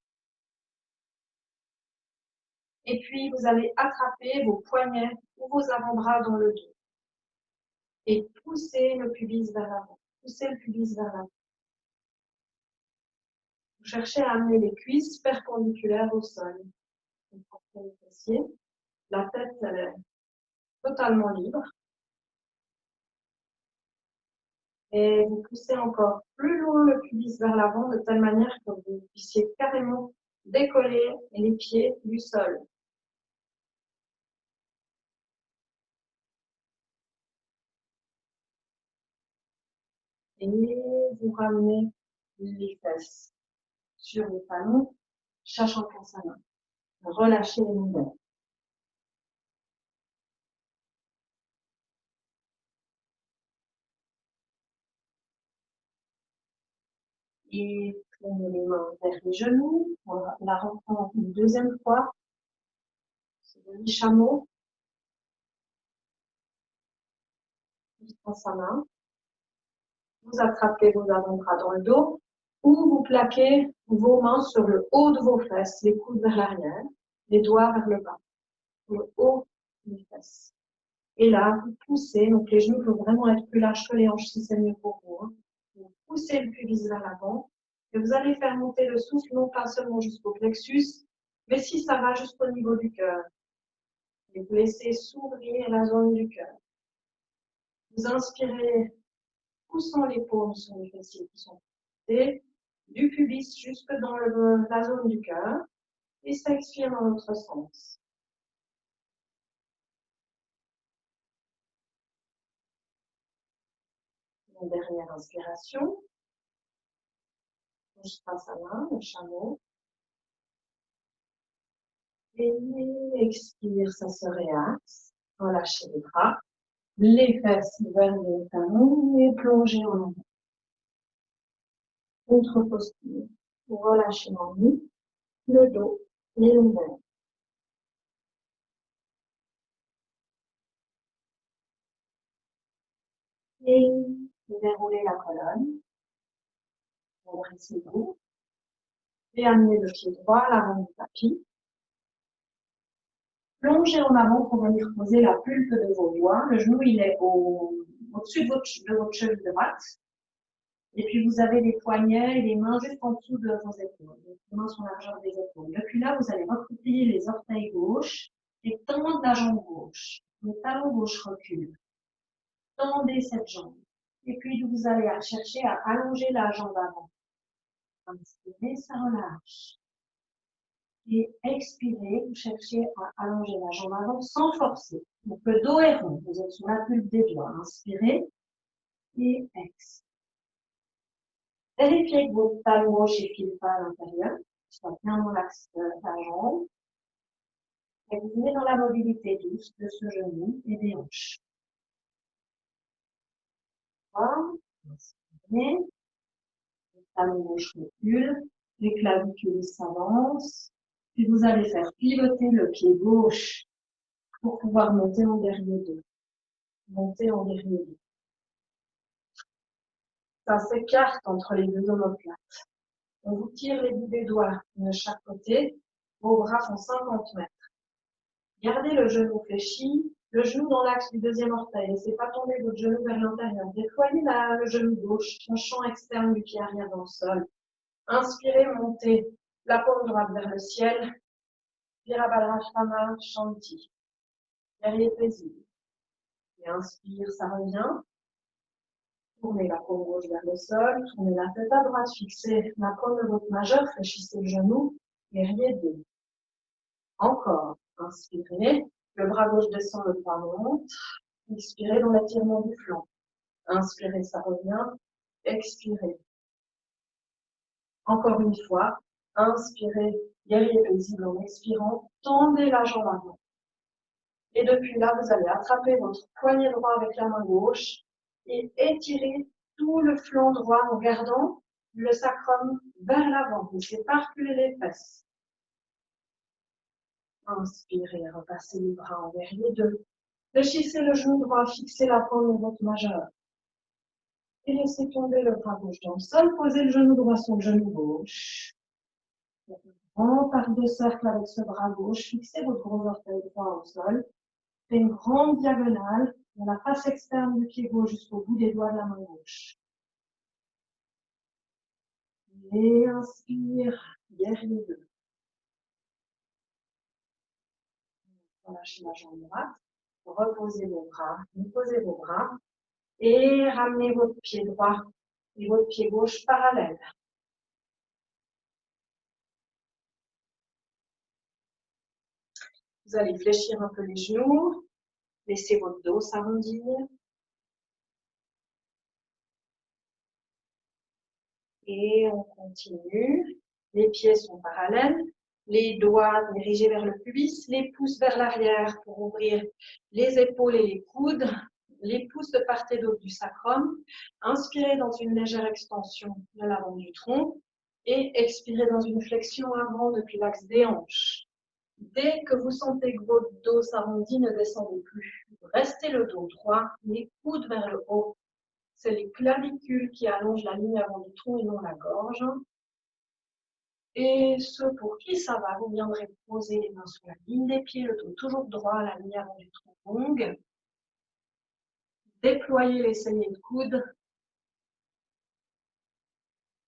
Et puis, vous allez attraper vos poignets ou vos avant-bras dans le dos. Et poussez le pubis vers l'avant. Poussez le pubis vers l'avant. Vous cherchez à amener les cuisses perpendiculaires au sol. Vous portez les fessiers. La tête, elle est totalement libre. Et vous poussez encore plus loin le pubis vers l'avant de telle manière que vous puissiez carrément décoller les pieds du sol. Et vous ramenez les fesses sur les talons, cherchant en sa main. Relâchez les mouvements. Et prenez les mains vers les genoux. On la reprend une deuxième fois. C'est le chameau. Il prend sa main. Vous attrapez vos avant-bras dans le dos ou vous plaquez vos mains sur le haut de vos fesses, les coudes vers l'arrière, les doigts vers le bas, le haut des fesses. Et là, vous poussez, donc les genoux peuvent vraiment être plus larges que les hanches si c'est mieux pour vous. Hein. Vous poussez le pubis vers l'avant et vous allez faire monter le souffle, non pas seulement jusqu'au plexus, mais si ça va jusqu'au niveau du cœur. Et vous laissez s'ouvrir la zone du cœur. Vous inspirez, poussant les paumes sur les fessiers qui sont poussés, du pubis jusque dans la zone du cœur, et ça expire dans l'autre sens. Une dernière inspiration. Bouge face à main, le chameau. Et expire, ça se réaxe. Relâchez les bras. Les fesses vers le talon et plongez en avant. Autre posture. Relâchez l'ennui, le dos, les lombaires. Et déroulez la colonne. Redressez-vous. Et amenez le pied droit à l'avant du tapis. Plongez en avant pour venir poser la pulpe de vos doigts. Le genou, il est au-dessus de votre cheville droite. Et puis, vous avez les poignets et les mains juste en dessous de vos épaules. Les mains sur la largeur des épaules. Depuis là, vous allez recroupiller les orteils gauches et tendre la jambe gauche. Le talon gauche recule. Tendez cette jambe. Et puis, vous allez chercher à allonger la jambe avant. Inspirez, ça relâche. Et expirez, vous cherchez à allonger la jambe avant sans forcer. Donc, le dos est rond. Vous êtes sur la pulpe des doigts. Inspirez et expirez. Vérifiez que votre talon gauche est pile pas à l'intérieur, soit bien dans l'axe de la jambe. Et vous venez dans la mobilité douce de ce genou et des hanches. Voilà. Inspirez. Le talon gauche recule. Les clavicules s'avancent. Puis vous allez faire pivoter le pied gauche pour pouvoir monter en dernier dos. Monter en dernier dos. Ça s'écarte entre les deux omoplates. On vous tire les bouts des doigts de chaque côté. Vos bras font 50 mètres. Gardez le genou fléchi, le genou dans l'axe du deuxième orteil. Laissez pas tomber votre genou vers l'intérieur. Déployez le genou gauche, tranchant externe du pied arrière dans le sol. Inspirez, montez la paume droite vers le ciel. Virabhadrasana Shanti. Guerrier paisible. Et inspire, ça revient. Tournez la paume gauche vers le sol. Tournez la tête à droite, fixez la paume de votre majeur, fléchissez le genou. Guerrier 2. Encore. Inspirez. Le bras gauche descend, le bras monte. Expirez dans l'étirement du flanc. Inspirez, ça revient. Expirez. Encore une fois. Inspirez, guerrier paisible en expirant. Tendez la jambe avant. Et depuis là, vous allez attraper votre poignet droit avec la main gauche et étirer tout le flanc droit en gardant le sacrum vers l'avant. Ne laissez pas reculer les fesses. Inspirez, repassez les bras en guerrier 2. Fléchissez le genou droit, fixez la paume de votre majeur. Et laissez tomber le bras gauche dans le sol. Posez le genou droit sur le genou gauche. Grand arc de cercle avec ce bras gauche. Fixez votre gros orteil droit au sol. Faites une grande diagonale de la face externe du pied gauche jusqu'au bout des doigts de la main gauche. Et inspire, guerrier 2. Relâchez la jambe droite. Reposez vos bras. Déposez vos bras. Et ramenez votre pied droit et votre pied gauche parallèles. Vous allez fléchir un peu les genoux. Laissez votre dos s'arrondir. Et on continue. Les pieds sont parallèles. Les doigts dirigés vers le pubis. Les pouces vers l'arrière pour ouvrir les épaules et les coudes. Les pouces de part et d'autre du sacrum. Inspirez dans une légère extension de l'avant du tronc. Et expirez dans une flexion avant depuis l'axe des hanches. Dès que vous sentez que votre dos s'arrondit, ne descendez plus. Restez le dos droit, les coudes vers le haut. C'est les clavicules qui allongent la ligne avant du tronc et non la gorge. Et ceux pour qui ça va, vous viendrez poser les mains sur la ligne des pieds, le dos toujours droit, la ligne avant du tronc longue. Déployez les saignées de coude.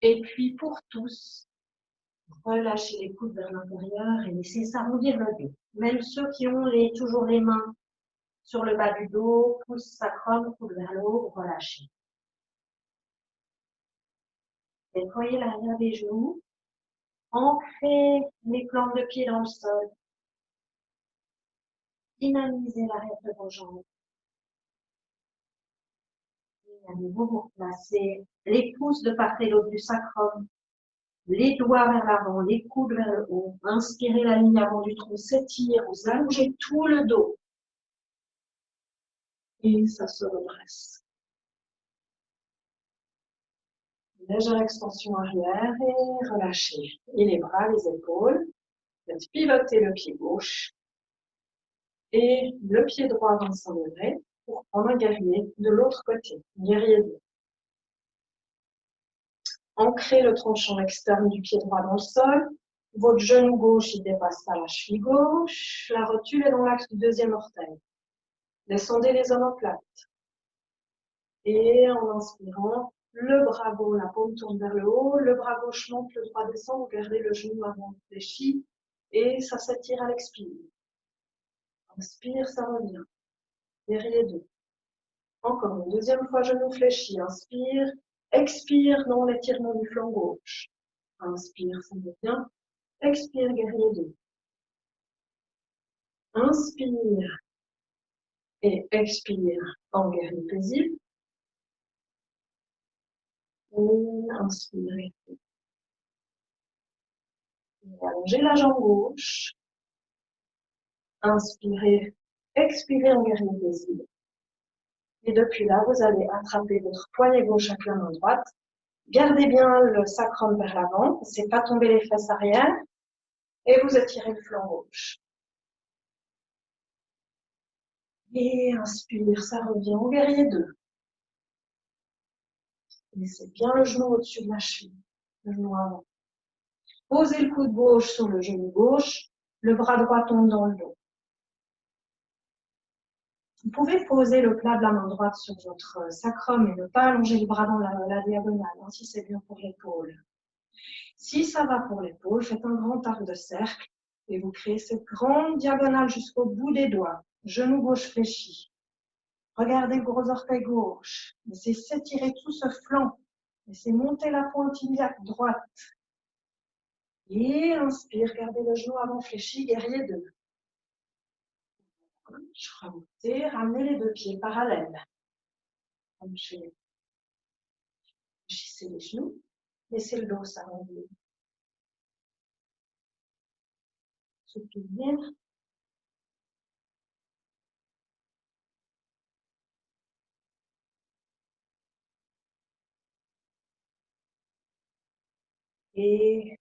Et puis pour tous, relâchez les coudes vers l'intérieur et laissez s'arrondir le dos. Même ceux qui ont toujours les mains sur le bas du dos, pouce sacrum, coude vers le haut, relâchez. Déployez l'arrière des genoux. Ancrez les plantes de pied dans le sol. Dynamisez l'arrière de vos jambes. Et à nouveau, vous placez les pouces de part et d'autre du sacrum Les doigts vers l'avant, les coudes vers le haut. Inspirez, la ligne avant du tronc s'étire, vous allongez tout le dos. Et ça se redresse. Légère extension arrière et relâchez. Et les bras, les épaules. Faites pivoter le pied gauche et le pied droit 25 degrés pour prendre un guerrier de l'autre côté. Guerrier 2. Ancrez le tranchant externe du pied droit dans le sol. Votre genou gauche, il dépasse pas la cheville gauche. La rotule est dans l'axe du deuxième orteil. Descendez les omoplates. Et en inspirant, le bras gauche, la paume tourne vers le haut. Le bras gauche monte, le droit descend. Vous gardez le genou avant fléchi. Et ça s'étire à l'expire. Inspire, ça revient. Guerrier 2. Encore une deuxième fois, genou fléchi. Inspire. Expire dans l'étirement du flanc gauche. Inspire, ça revient. Expire, guerrier 2. Inspire et expire en guerrier paisible. Et inspire. Allongez la jambe gauche. Inspirez, expirez en guerrier paisible. Et depuis là, vous allez attraper votre poignet gauche avec la main droite. Gardez bien le sacrum vers l'avant. Ne laissez pas tomber les fesses arrière. Et vous étirez le flanc gauche. Et inspire, ça revient en guerrier 2. Laissez bien le genou au-dessus de la cheville. Le genou avant. Posez le coude gauche sur le genou gauche. Le bras droit tombe dans le dos. Vous pouvez poser le plat de la main droite sur votre sacrum et ne pas allonger le bras dans la diagonale, hein, si c'est bien pour l'épaule. Si ça va pour l'épaule, faites un grand arc de cercle et vous créez cette grande diagonale jusqu'au bout des doigts. Genou gauche fléchi. Regardez le gros orteil gauche. Laissez s'étirer tout ce flanc. Laissez monter la pointe iliaque droite. Et inspire, gardez le genou avant fléchi, guerrier 2. Remontez, ramenez les deux pieds parallèles. Fléchissez les genoux, laissez le dos s'arrondir. Soupir. Et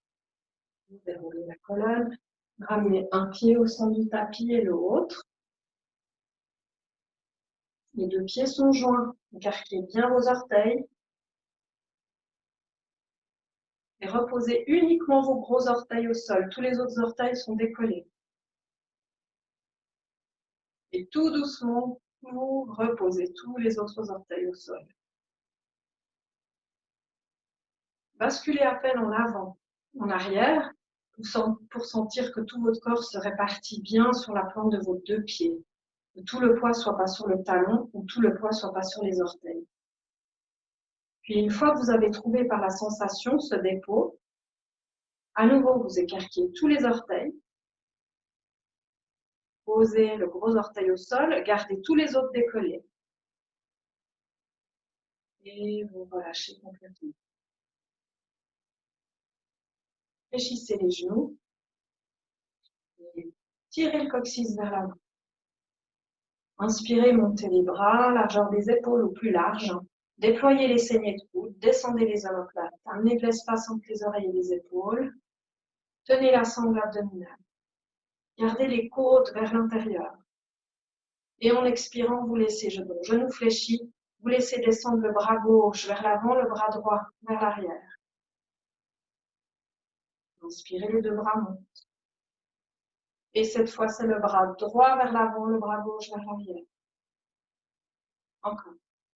vous déroulez la colonne. Ramenez un pied au centre du tapis et l'autre. Les deux pieds sont joints. Écartez bien vos orteils. Et reposez uniquement vos gros orteils au sol. Tous les autres orteils sont décollés. Et tout doucement, vous reposez tous les autres orteils au sol. Basculez à peine en avant, en arrière, pour sentir que tout votre corps se répartit bien sur la plante de vos deux pieds. Que tout le poids soit pas sur le talon ou tout le poids soit pas sur les orteils. Puis une fois que vous avez trouvé par la sensation ce dépôt, à nouveau vous écarquez tous les orteils. Posez le gros orteil au sol, gardez tous les autres décollés. Et vous relâchez complètement. Fléchissez les genoux. Et tirez le coccyx vers l'avant. Inspirez, montez les bras, largeur des épaules ou plus large. Déployez les saignées de coude, descendez les omoplates. Amenez de l'espace entre les oreilles et les épaules. Tenez la sangle abdominale. Gardez les côtes vers l'intérieur. Et en expirant, vous laissez genou fléchi. Vous laissez descendre le bras gauche vers l'avant, le bras droit vers l'arrière. Inspirez, les deux bras montent. Et cette fois, c'est le bras droit vers l'avant, le bras gauche vers l'arrière. Encore.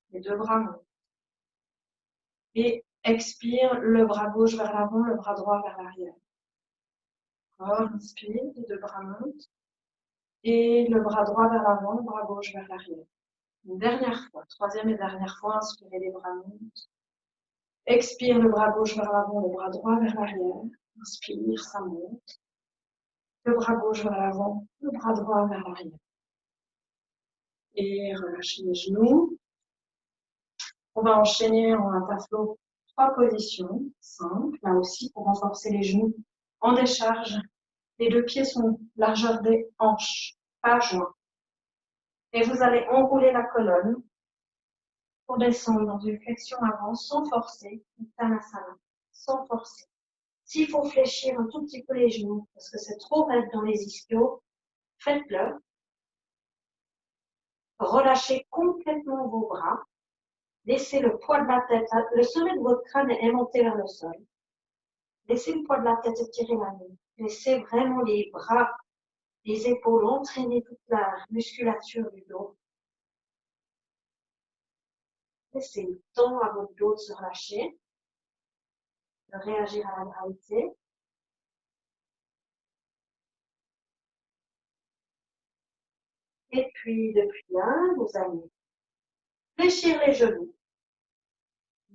Les deux bras montent. Et expire, le bras gauche vers l'avant, le bras droit vers l'arrière. Encore, inspire, les deux bras montent. Et le bras droit vers l'avant, le bras gauche vers l'arrière. Une dernière fois, troisième et dernière fois, inspirez, les bras montent. Expire, le bras gauche vers l'avant, le bras droit vers l'arrière. Inspire, ça monte. Le bras gauche vers l'avant, le bras droit vers l'arrière. Et relâchez les genoux. On va enchaîner en un tas flow 3 positions simples, là aussi pour renforcer les genoux en décharge. Les 2 pieds sont largeur des hanches, pas joints. Et vous allez enrouler la colonne pour descendre dans une flexion avant sans forcer, Uttanasana, sans forcer. S'il faut fléchir un tout petit peu les genoux, parce que c'est trop raide dans les ischios, faites-le. Relâchez complètement vos bras. Laissez le poids de la tête, le sommet de votre crâne est aimanté vers le sol. Laissez le poids de la tête étirer la nuque. Laissez vraiment les bras, les épaules entraîner toute la musculature du dos. Laissez le temps à votre dos de se relâcher, de réagir à la gravité. Et puis, depuis là, vous allez fléchir les genoux.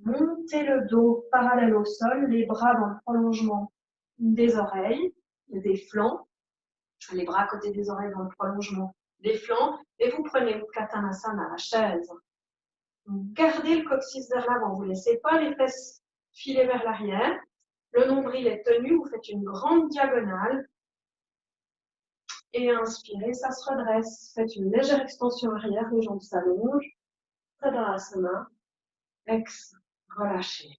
Montez le dos parallèle au sol, les bras dans le prolongement des oreilles, des flancs. Les bras à côté des oreilles dans le prolongement des flancs. Et vous prenez Uttanasana, la chaise. Gardez le coccyx vers l'avant. Vous ne laissez pas les fesses filer vers l'arrière. Le nombril est tenu. Vous faites une grande diagonale. Et inspirez, ça se redresse. Faites une légère extension arrière. Les jambes s'allongent. Tadasana. Ex. Relâchez.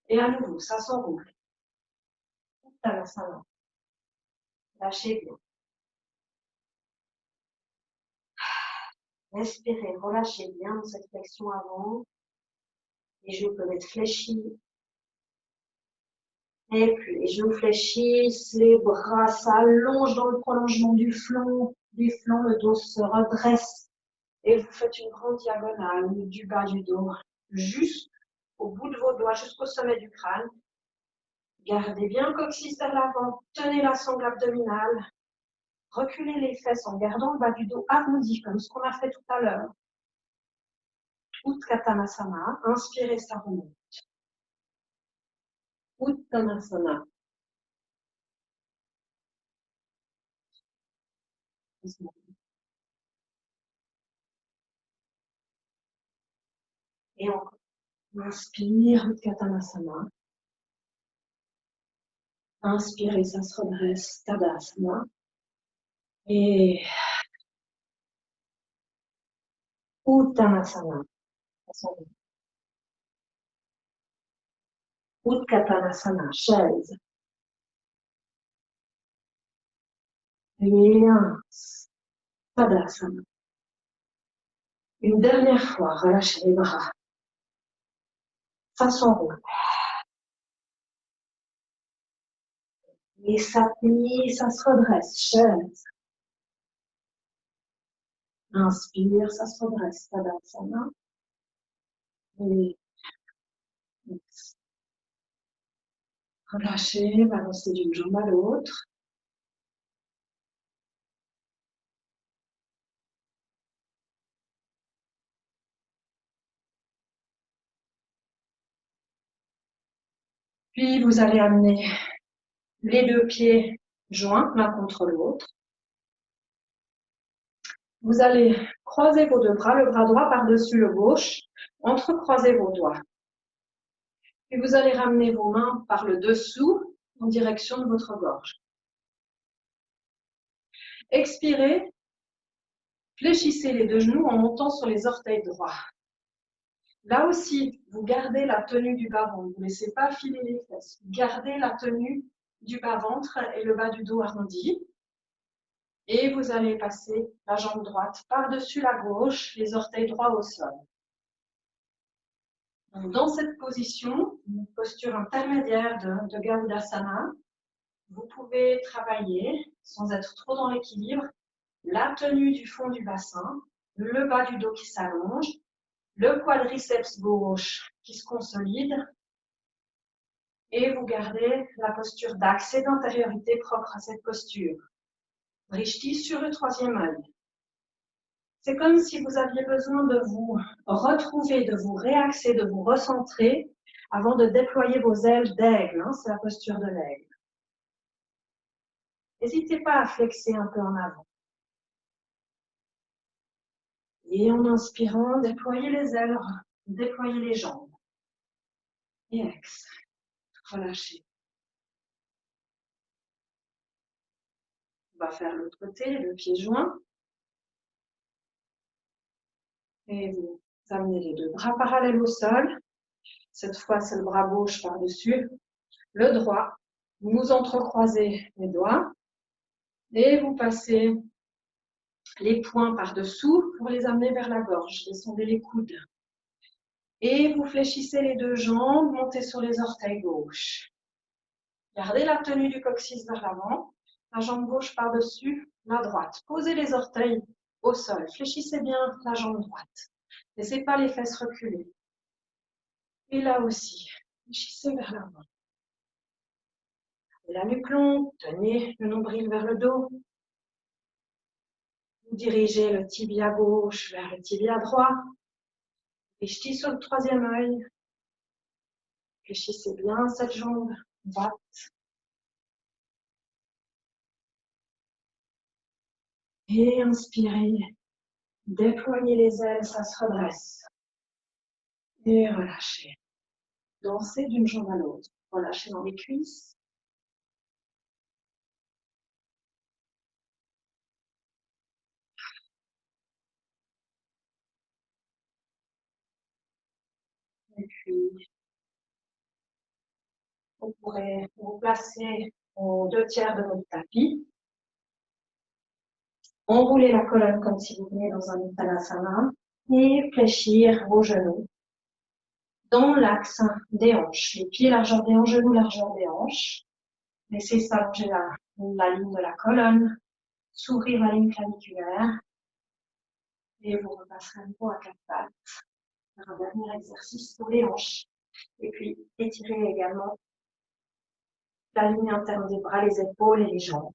Et à nouveau, ça s'enroule. Uttanasana. Lâchez bien. Respirez, relâchez bien dans cette flexion avant. Les genoux peuvent être fléchis. Et puis les genoux fléchissent, les bras s'allongent dans le prolongement du flanc, le dos se redresse. Et vous faites une grande diagonale du bas du dos jusqu'au bout de vos doigts, jusqu'au sommet du crâne. Gardez bien le coccyx vers l'avant, tenez la sangle abdominale. Reculez les fesses en gardant le bas du dos arrondi, comme ce qu'on a fait tout à l'heure. Uttanasana, inspirez, ça remonte. Uttanasana. Et encore. Inspire, Uttanasana. Inspirez, ça se redresse, Tadasana. Et Uttanasana. Uttanasana, chaise. Et Tadasana. Une dernière fois, relâchez les bras. Ça s'enroule. Et ça plie, ça se redresse, chaise. Inspire, ça se redresse, Tadasana. Et relâchez, balancez d'une jambe à l'autre. Puis vous allez amener les 2 pieds joints l'un contre l'autre. Vous allez croiser vos 2 bras, le bras droit par-dessus le gauche, entrecroiser vos doigts. Puis vous allez ramener vos mains par le dessous en direction de votre gorge. Expirez, fléchissez les 2 genoux en montant sur les orteils droits. Là aussi, vous gardez la tenue du bas-ventre, vous ne laissez pas filer les fesses. Gardez la tenue du bas-ventre et le bas du dos arrondi. Et vous allez passer la jambe droite par-dessus la gauche, les orteils droits au sol. Donc, dans cette position, une posture intermédiaire de Garudasana, vous pouvez travailler, sans être trop dans l'équilibre, la tenue du fond du bassin, le bas du dos qui s'allonge, le quadriceps gauche qui se consolide, et vous gardez la posture d'axe et d'intériorité propre à cette posture. Vrishti sur le 3e œil. C'est comme si vous aviez besoin de vous retrouver, de vous réaxer, de vous recentrer avant de déployer vos ailes d'aigle. C'est la posture de l'aigle. N'hésitez pas à flexer un peu en avant. Et en inspirant, déployez les ailes, déployez les jambes. Et ex. Relâchez. On va faire l'autre côté, le pied joint. Et vous amenez les deux bras parallèles au sol. Cette fois, c'est le bras gauche par-dessus le droit. Vous entrecroisez les doigts et vous passez les poings par-dessous pour les amener vers la gorge. Descendez les coudes. Et vous fléchissez les deux jambes, montez sur les orteils gauche. Gardez la tenue du coccyx vers l'avant, la jambe gauche par-dessus la droite. Posez les orteils au sol. Fléchissez bien la jambe droite. Laissez pas les fesses reculer. Et là aussi, fléchissez vers l'avant. La nuque longue, tenez le nombril vers le dos. Vous dirigez le tibia gauche vers le tibia droit. Fléchissez sur le troisième œil. Fléchissez bien cette jambe droite. Et inspirez. Déployez les ailes, ça se redresse. Et relâchez. Dansez d'une jambe à l'autre. Relâchez dans les cuisses. Et puis, vous pourrez vous placer aux 2/3 de votre tapis. Enroulez la colonne comme si vous veniez dans un uttanasana et fléchir vos genoux dans l'axe des hanches. Les pieds largeur des hanches, genoux largeur des hanches. Laissez s'allonger la ligne de la colonne, s'ouvrir la ligne claviculaire et vous repasserez un peu à quatre pattes. Faire un dernier exercice pour les hanches. Et puis, étirez également la ligne interne des bras, les épaules et les jambes.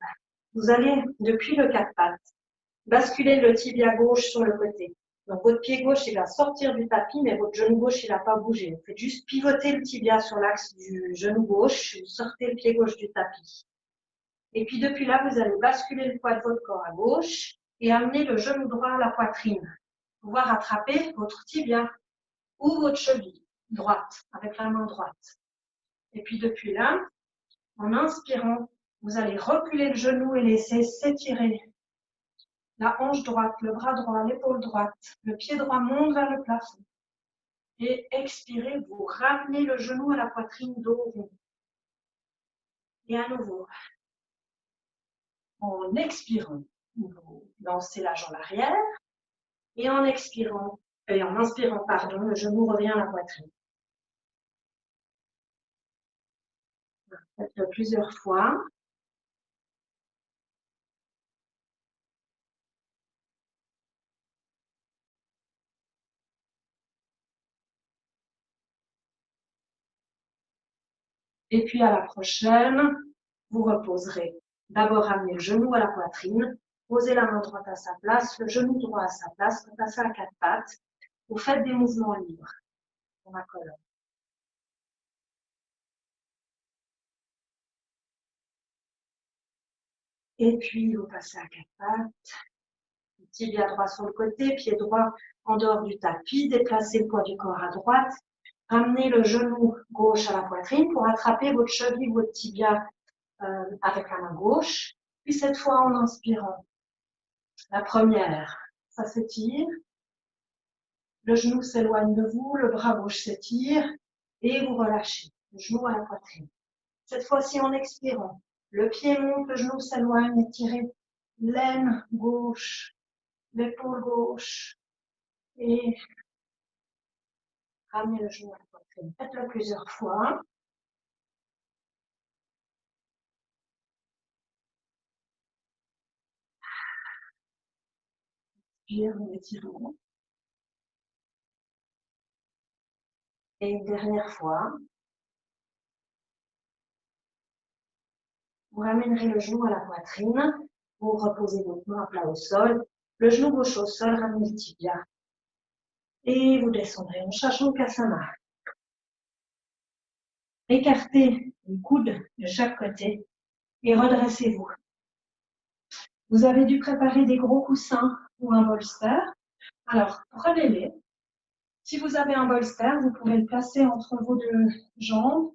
Vous allez, depuis le quatre pattes, basculer le tibia gauche sur le côté. Donc, votre pied gauche, il va sortir du tapis, mais votre genou gauche, il n'a pas bougé. Vous faites juste pivoter le tibia sur l'axe du genou gauche, vous sortez le pied gauche du tapis. Et puis, depuis là, vous allez basculer le poids de votre corps à gauche et amener le genou droit à la poitrine. Pouvoir attraper votre tibia ou votre cheville droite, avec la main droite. Et puis, depuis là, en inspirant, vous allez reculer le genou et laisser s'étirer la hanche droite, le bras droit, l'épaule droite, le pied droit monte vers le plafond. Et expirez, vous ramenez le genou à la poitrine, dos rond. Et à nouveau, en expirant, vous lancez la jambe arrière. Et en inspirant, le genou revient à la poitrine. Faites-le plusieurs fois. Et puis à la prochaine, vous reposerez. D'abord, ramenez le genou à la poitrine, posez la main droite à sa place, le genou droit à sa place, repassez à quatre pattes. Vous faites des mouvements libres dans la colonne. Et puis, vous passez à quatre pattes. Tibia droit sur le côté, pied droit en dehors du tapis, déplacez le poids du corps à droite. Ramenez le genou gauche à la poitrine pour attraper votre cheville, votre tibia avec la main gauche. Puis cette fois, en inspirant, la première, ça s'étire. Le genou s'éloigne de vous, le bras gauche s'étire et vous relâchez. Le genou à la poitrine. Cette fois-ci, en expirant, le pied monte, le genou s'éloigne, étirez l'aine gauche, l'épaule gauche et ramenez le genou à la poitrine. Faites-le plusieurs fois. Inspire, vous étirez. Et une dernière fois. Vous ramènerez le genou à la poitrine. Vous reposez votre main à plat au sol. Le genou gauche au sol, ramenez le tibia. Et vous descendrez en Shashankasana. Écartez les coudes de chaque côté et redressez-vous. Vous avez dû préparer des gros coussins ou un bolster. Alors, prenez-les. Si vous avez un bolster, vous pouvez le placer entre vos deux jambes.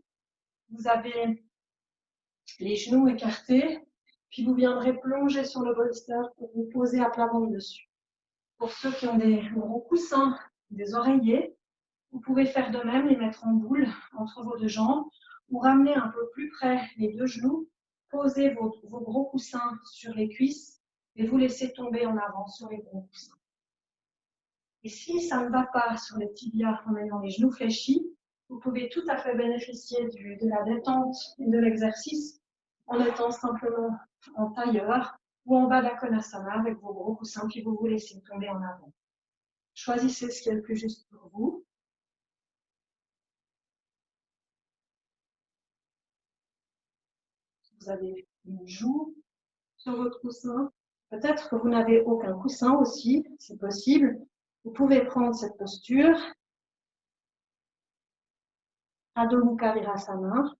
Vous avez les genoux écartés, puis vous viendrez plonger sur le bolster pour vous poser à plat ventre dessus. Pour ceux qui ont des gros coussins, des oreillers, vous pouvez faire de même, les mettre en boule entre vos deux jambes ou ramener un peu plus près les deux genoux, posez vos gros coussins sur les cuisses et vous laissez tomber en avant sur les gros coussins. Et si ça ne va pas sur les tibias en ayant les genoux fléchis, vous pouvez tout à fait bénéficier de la détente et de l'exercice en étant simplement en tailleur ou en Baddha-Konasana avec vos gros coussins, puis vous vous laissez tomber en avant. Choisissez ce qui est le plus juste pour vous. Vous avez une joue sur votre coussin. Peut-être que vous n'avez aucun coussin aussi, c'est possible. Vous pouvez prendre cette posture, Adho Mukha Virasana,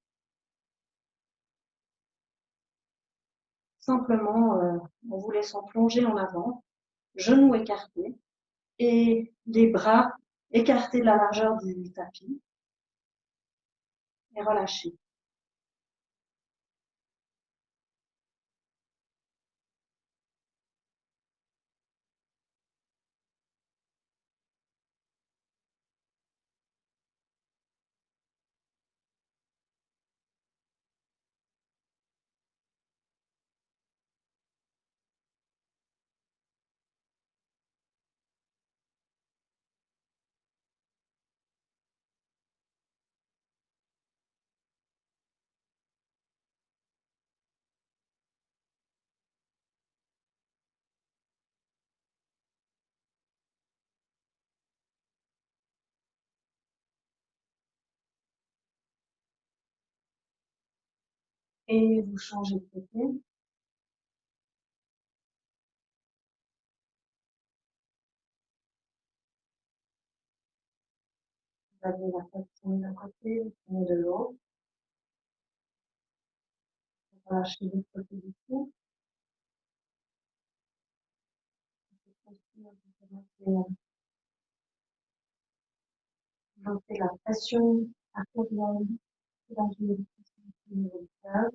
simplement en vous laissant plonger en avant, genoux écartés et les bras écartés de la largeur du tapis et relâchés. Et vous changez de côté. Vous avez la tête tournée d'un côté, vous tournez de l'autre. Vous relâchez l'autre côté du cou. Vous faites la pression artérielle dans une position au niveau du cœur.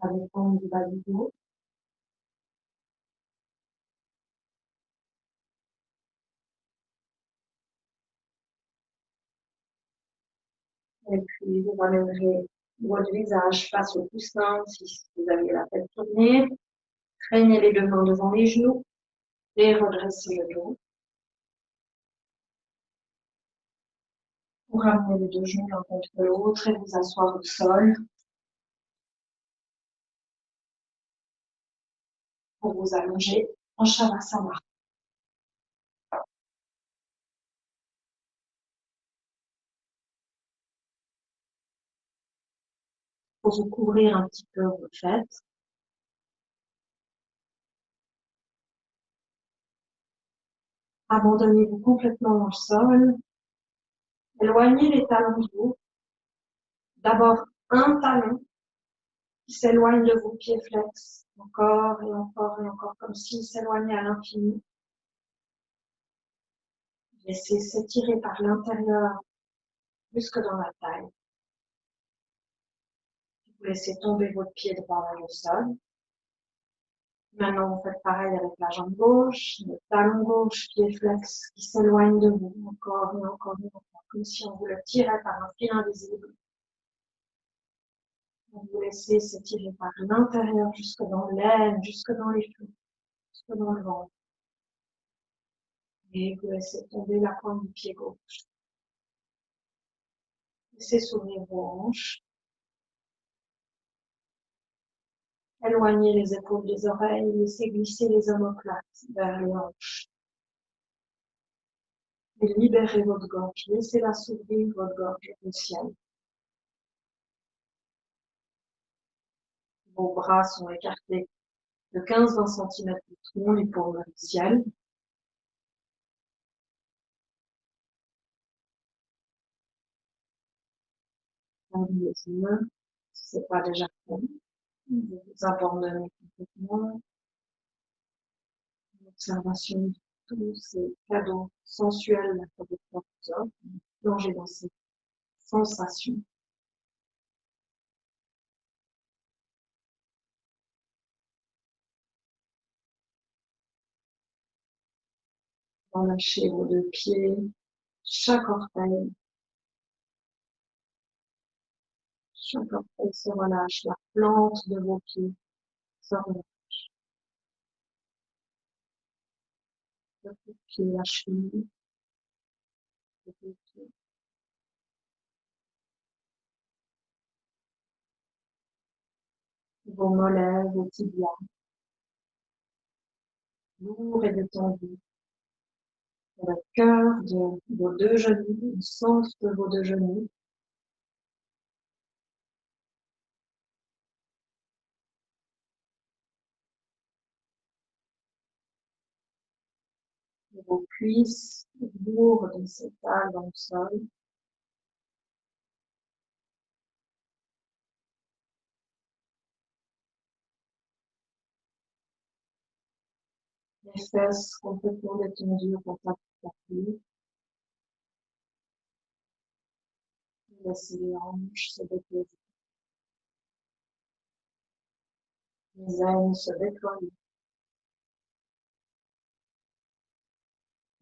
Ça dépend du bas du dos. Et puis, vous ramènerez votre visage face au coussin si vous avez la tête tournée. Traînez les deux mains devant les genoux et redressez le dos. Vous ramenez les deux genoux l'un contre l'autre et vous asseoir au sol pour vous allonger en Shavasana. Pour vous couvrir un petit peu vos fêtes. Abandonnez-vous complètement dans le sol. Éloignez les talons de vous. D'abord, un talon qui s'éloigne de vos pieds flex, encore et encore et encore, comme s'il s'éloignait à l'infini. Laissez s'étirer par l'intérieur jusque dans la taille. Vous laissez tomber votre pied droit vers le sol. Maintenant, vous faites pareil avec la jambe gauche, le talon gauche, pied flex qui s'éloigne de vous, encore et encore et encore, comme si on vous le tirait par un fil invisible. Vous laissez s'étirer par l'intérieur jusque dans l'aine, jusque dans les flancs, jusque dans le ventre. Et vous laissez tomber la pointe du pied gauche. Laissez s'ouvrir vos hanches. Éloignez les épaules des oreilles, laissez glisser les omoplates vers les hanches. Et libérez votre gorge, laissez-la s'ouvrir, votre gorge au ciel. Vos bras sont écartés de 15-20 cm du tronc, les paumes vers le ciel. Tendez les mains, si ce n'est pas déjà fait. Vous vous abandonnez complètement. L'observation de tous ces cadeaux sensuels que votre corps vous offre, plongez dans ces sensations. Relâchez vos deux pieds, chaque orteil se relâche, la plante de vos pieds se relâche, le bout de pied, la cheville, le bout de pied, vos mollets, vos tibias, lourds et détendus. Le cœur de vos deux genoux, le centre de vos deux genoux, vos cuisses lourdes s'étalent dans le sol. Les fesses complètement détendues au contact de la pluie. Laissez les hanches se déposer. Les aines se déploient.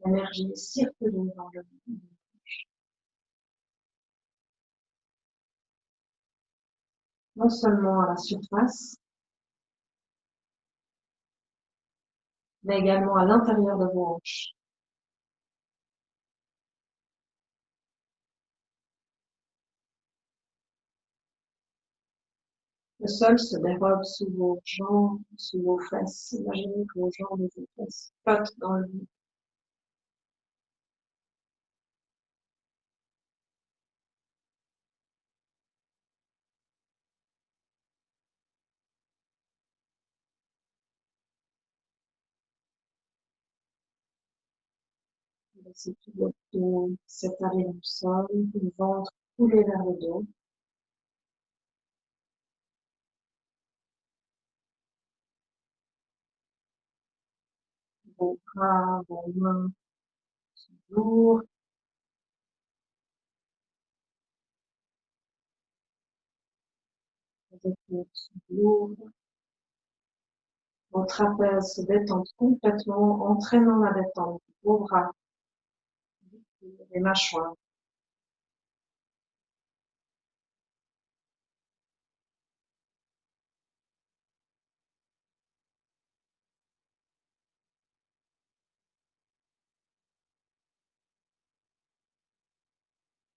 L'énergie circule dans le monde. Non seulement à la surface, mais également à l'intérieur de vos hanches. Le sol se dérobe sous vos jambes, sous vos fesses. Imaginez que vos jambes et vos fesses flottent dans le vide. Laissez tout votre dos s'étaler dans le sol, le ventre couler vers le dos. Vos bras, vos mains sont lourds. Vos épaules sont lourdes. Vos trapèzes se détendent complètement, entraînant la détente de vos bras, les mâchoires.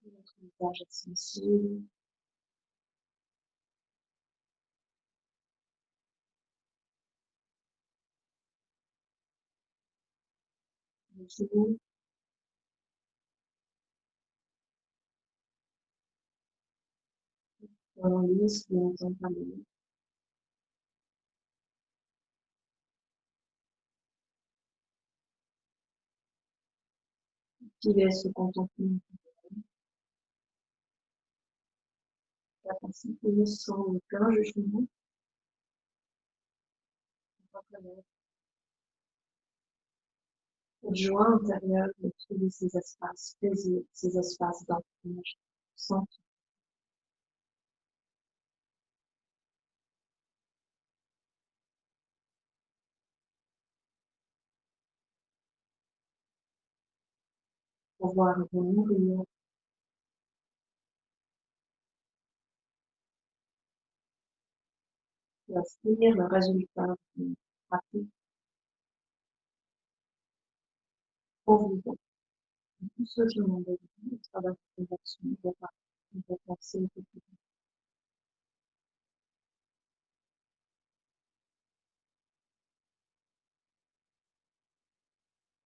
Votre visage est sensible. Les genoux, on lisse, bien entendu. Cultiver ce contentement. Capacité sans aucun jugement. Reconnaître cette joie intérieure de trouver ces espaces plaisir, ces espaces d'ancrage, sans pouvoir vous nourrir, et offrir le résultat d'une pratique pour vous. Tous ceux qui ont besoin de travailler des actions, de penser,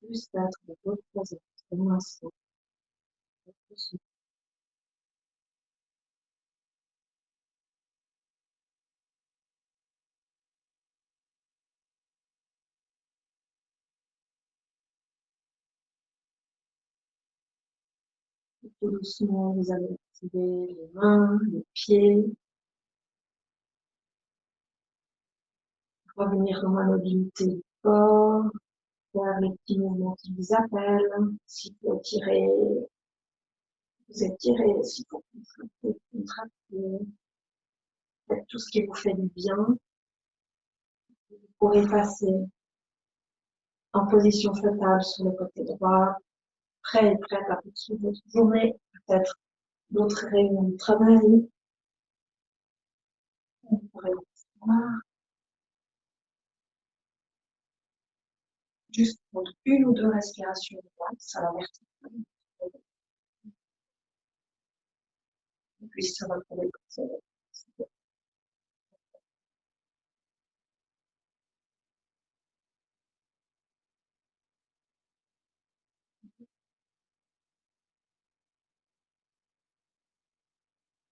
juste d'être de votre présence, pour l'instant, tout doucement, vous allez activer les mains, les pieds, Revenir dans la mobilité du corps, faire les petits mouvements qui vous appellent. S'il faut étirer, vous étirez. S'il faut contracter. Faites tout ce qui vous fait du bien. Pour effacer en position fœtale sur le côté droit, prêt et prête à poursuivre votre journée, peut-être d'autres réunions de travail. Vous pourrez voir. Juste prendre une ou deux respirations relax à la verticale. Et puis se retrouver comme ça.